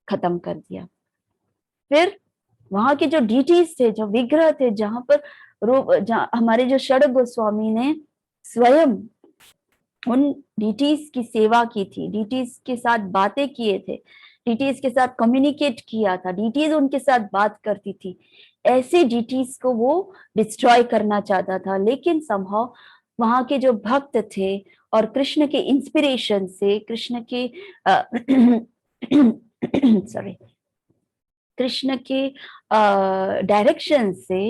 खत्म कर दिया। फिर वहां के जो डीटीज थे, जो विग्रह थे, जहां पर रूप हमारे जो षड गोस्वामी ने स्वयं उन डीटीज की सेवा की थी, डीटीज के साथ बातें किए थे, डीटीज के साथ कम्युनिकेट किया था, डीटीज उनके साथ बात करती थी, ऐसे डीटीज को वो डिस्ट्रॉय करना चाहता था। लेकिन समहाउ वहां के जो भक्त थे और कृष्ण के इंस्पिरेशन से, कृष्ण के सॉरी कृष्ण के डायरेक्शन से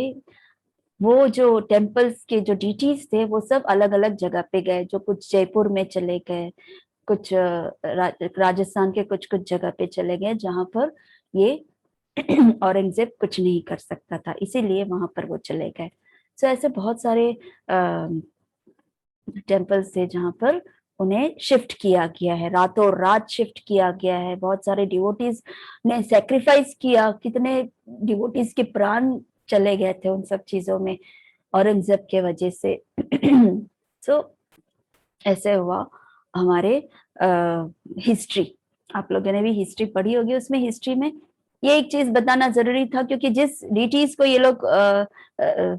वो जो टेम्पल्स के जो डीटीज थे वो सब अलग अलग जगह पे गए। जो कुछ जयपुर में चले गए, कुछ राजस्थान के कुछ कुछ जगह पे चले गए जहां पर ये औरंगजेब कुछ नहीं कर सकता था, इसीलिए वहां पर वो चले गए। सो ऐसे बहुत सारे टेम्पल्स थे जहां पर उन्हें शिफ्ट किया गया है, रातों रात शिफ्ट किया गया है। बहुत सारे डिवोटीज ने सेक्रीफाइस किया, कितने डिवोटीज के प्राण चले गए थे उन सब चीजों में औरंगजेब के वजह से। सो ऐसे हुआ हमारे हिस्ट्री। आप लोगों ने भी हिस्ट्री पढ़ी होगी, उसमें हिस्ट्री में ये एक चीज बताना जरूरी था, क्योंकि जिस डीटीज को ये लोग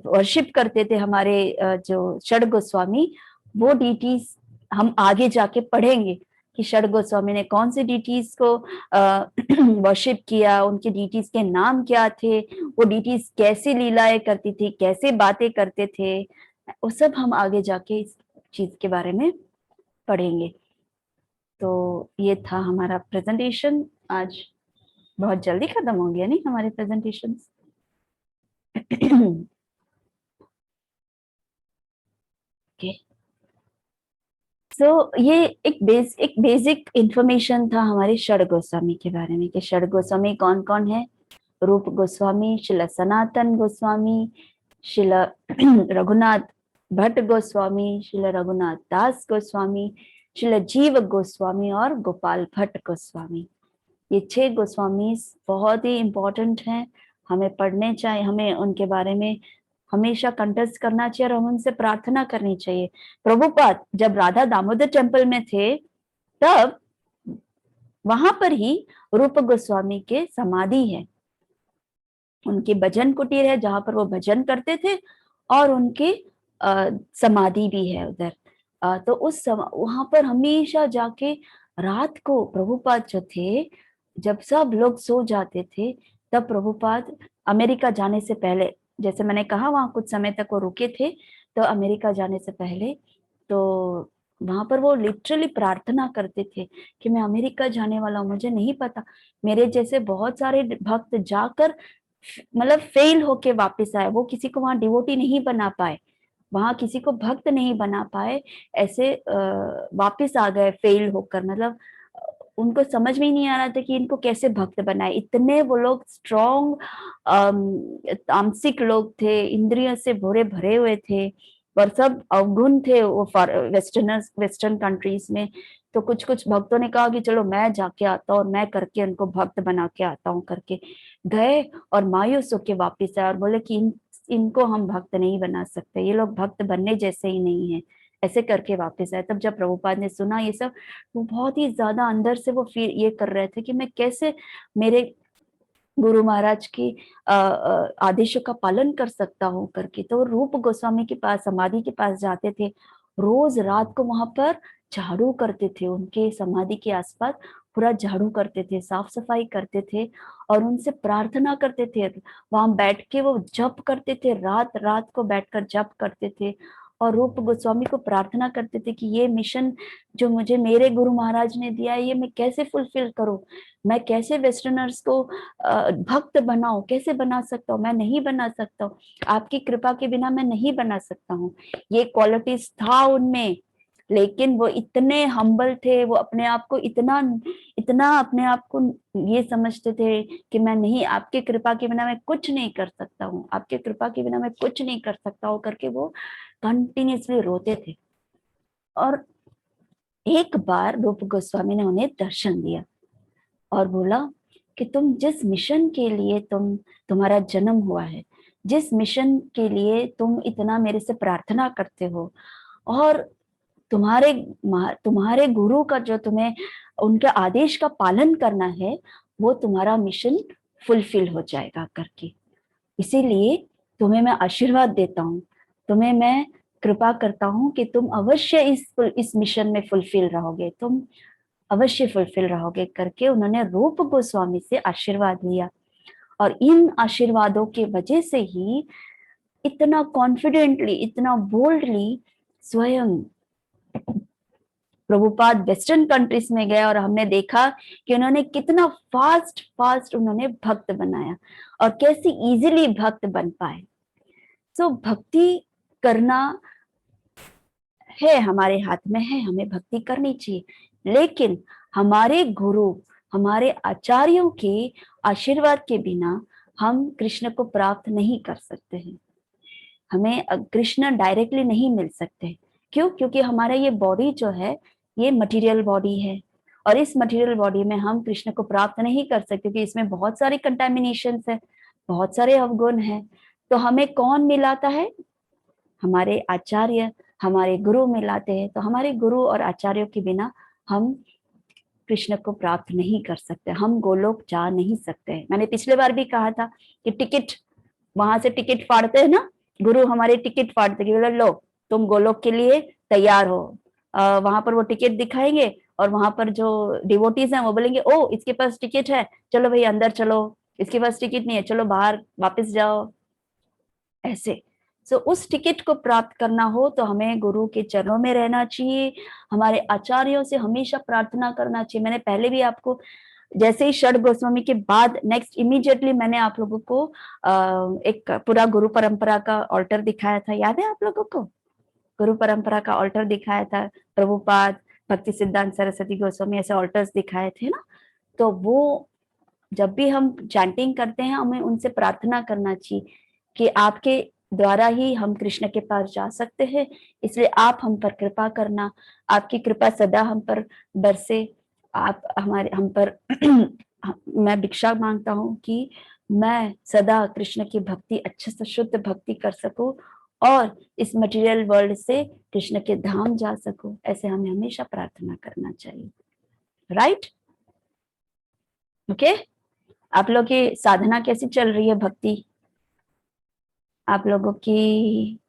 वर्शिप करते थे हमारे जो षड गोस्वामी, वो डीटीज हम आगे जाके पढ़ेंगे कि षड गोस्वामी ने कौन से डीटीज को वर्शिप किया, उनके डीटीज के नाम क्या थे, वो डीटीज कैसे लीलाएं करती थी, कैसे बातें करते थे, वो सब हम आगे जाके इस चीज के बारे में पढ़ेंगे। तो ये था हमारा प्रेजेंटेशन। आज बहुत जल्दी खत्म हो गया नहीं हमारे प्रेजेंटेशन। ओके, सो ये एक बेसिक इंफॉर्मेशन था हमारे षड गोस्वामी के बारे में कि षड गोस्वामी कौन कौन है। रूप गोस्वामी, शिला सनातन गोस्वामी, शिला रघुनाथ भट्ट गोस्वामी, शिला रघुनाथ दास गोस्वामी, शिला जीव गोस्वामी और गोपाल भट्ट गोस्वामी। ये 6 गोस्वामी बहुत ही इम्पोर्टेंट हैं, हमें पढ़ने चाहिए, हमें उनके बारे में हमेशा कंटेस्ट करना चाहिए और हम उनसे प्रार्थना करनी चाहिए। प्रभुपाद जब राधा दामोदर टेम्पल में थे तब वहां पर ही रूप गोस्वामी के समाधि है, उनकी भजन कुटीर है जहां पर वो भजन करते थे और उनकी समाधि भी है उधर। तो उस वहां पर हमेशा जाके रात को प्रभुपाद जो थे, जब सब लोग सो जाते थे, तब प्रभुपाद अमेरिका जाने से पहले, जैसे मैंने कहा वहां कुछ समय तक वो रुके थे, तो अमेरिका जाने से पहले तो वहां पर वो लिटरली प्रार्थना करते थे कि मैं अमेरिका जाने वाला हूँ, मुझे नहीं पता, मेरे जैसे बहुत सारे भक्त जाकर मतलब फेल होके वापस आए, वो किसी को वहां डिवोटी नहीं बना पाए, वहां किसी को भक्त नहीं बना पाए, ऐसे वापस आ गए फेल होकर। मतलब उनको समझ में ही नहीं आ रहा था कि इनको कैसे भक्त बनाए। इतने वो लोग स्ट्रॉन्ग तामसिक लोग थे, इंद्रियों से भरे भरे हुए थे और सब अवगुण थे वो वेस्टर्न कंट्रीज में। तो कुछ कुछ भक्तों ने कहा कि चलो मैं जाके आता हूँ और मैं करके उनको भक्त बना के आता हूँ, करके गए और मायूस होके वापिस आए और बोले कि इनको हम भक्त नहीं बना सकते, ये लोग भक्त बनने जैसे ही नहीं है, ऐसे करके वापस आए। तब जब प्रभुपाद ने सुना ये सब, वो बहुत ही ज्यादा अंदर से वो फील ये कर रहे थे कि मैं कैसे मेरे गुरु महाराज की आदेशों का पालन कर सकता हूँ करके। तो रूप गोस्वामी के पास, समाधि के पास जाते थे, रोज रात को वहां पर झाड़ू करते थे, उनके समाधि के आसपास पूरा झाड़ू करते थे, साफ सफाई करते थे और उनसे प्रार्थना करते थे। वहां बैठ के वो जप करते थे, रात रात को बैठकर जप करते थे और रूप गोस्वामी को प्रार्थना करते थे कि ये मिशन जो मुझे मेरे गुरु महाराज ने दिया है, ये मैं कैसे फुलफिल करूं, मैं कैसे वेस्टर्नर्स को भक्त बनाऊं, कैसे बना सकता हूँ, मैं नहीं बना सकता हूँ, आपकी कृपा के बिना मैं नहीं बना सकता हूँ। ये क्वालिटीज था उनमें, लेकिन वो इतने हम्बल थे, वो अपने आप को इतना इतना अपने आप को ये समझते थे कि मैं नहीं, आपके कृपा के बिना मैं कुछ नहीं कर सकता हूँ, आपके कृपा के बिना मैं कुछ नहीं कर सकता हूँ करके वो कंटिन्यूसली रोते थे। और एक बार रूप गोस्वामी ने उन्हें दर्शन दिया और बोला कि तुम जिस मिशन के लिए तुम्हारा जन्म हुआ है, जिस मिशन के लिए तुम इतना मेरे से प्रार्थना करते हो, और तुम्हारे गुरु का जो तुम्हें उनके आदेश का पालन करना है, वो तुम्हारा मिशन फुलफिल हो जाएगा करके। इसीलिए तुम्हें मैं आशीर्वाद देता हूँ, तुम्हें मैं कृपा करता हूँ कि तुम अवश्य इस मिशन में फुलफिल रहोगे, तुम अवश्य फुलफिल रहोगे करके उन्होंने रूप गोस्वामी से आशीर्वाद लिया। और इन आशीर्वादों के वजह से ही इतना कॉन्फिडेंटली, इतना बोल्डली स्वयं प्रभुपाद वेस्टर्न कंट्रीज में गए और हमने देखा कि उन्होंने कितना फास्ट फास्ट उन्होंने भक्त बनाया और कैसे इजीली भक्त बन पाए। सो भक्ति करना है, हमारे हाथ में है, हमें भक्ति करनी चाहिए, लेकिन हमारे गुरु, हमारे आचार्यों के आशीर्वाद के बिना हम कृष्ण को प्राप्त नहीं कर सकते हैं। हमें कृष्ण डायरेक्टली नहीं मिल सकते। क्यों? क्योंकि हमारा ये बॉडी जो है ये मटेरियल बॉडी है और इस मटेरियल बॉडी में हम कृष्ण को प्राप्त नहीं कर सकते क्योंकि इसमें बहुत सारे कंटामिनेशंस है, बहुत सारे अवगुण है। तो हमें कौन मिलाता है? हमारे आचार्य, हमारे गुरु मिलाते हैं। तो हमारे गुरु और आचार्यों के बिना हम कृष्ण को प्राप्त नहीं कर सकते, हम गोलोक जा नहीं सकते। मैंने पिछले बार भी कहा था कि टिकट, वहां से टिकट फाड़ते हैं ना, गुरु हमारे टिकट फाड़ते कि लो तुम गोलोक के लिए तैयार हो। वहां पर वो टिकट दिखाएंगे और वहां पर जो डिवोटीज हैं वो बोलेंगे ओ इसके पास टिकट है, चलो भाई अंदर चलो, इसके पास टिकट नहीं है, चलो बाहर वापस जाओ, ऐसे। सो उस टिकट को प्राप्त करना हो तो हमें गुरु के चरणों में रहना चाहिए, हमारे आचार्यों से हमेशा प्रार्थना करना चाहिए। मैंने पहले भी आपको, जैसे ही षड गोस्वामी के बाद नेक्स्ट इमीडिएटली मैंने आप लोगों को एक पूरा गुरु परंपरा का ऑल्टर दिखाया था, याद है आप लोगों को? गुरु परंपरा का ऑल्टर दिखाया था, प्रभुपाद, भक्ति सिद्धांत सरस्वती गोस्वामी, ऐसे ऑल्टर्स दिखाए थे ना। तो वो जब भी हम चैंटिंग करते हैं हमें उनसे प्रार्थना करना चाहिए कि आपके द्वारा ही हम कृष्ण के पास जा सकते हैं, इसलिए आप हम पर कृपा करना, आपकी कृपा सदा हम पर बरसे, आप हमारे हम पर मैं भिक्षा मांगता हूँ कि मैं सदा कृष्ण की भक्ति, अच्छे से शुद्ध भक्ति कर सकूं और इस मटेरियल वर्ल्ड से कृष्ण के धाम जा सकूं। ऐसे हमें हमेशा प्रार्थना करना चाहिए, राइट? ओके, आप लोग की साधना कैसी चल रही है? भक्ति आप लोगों की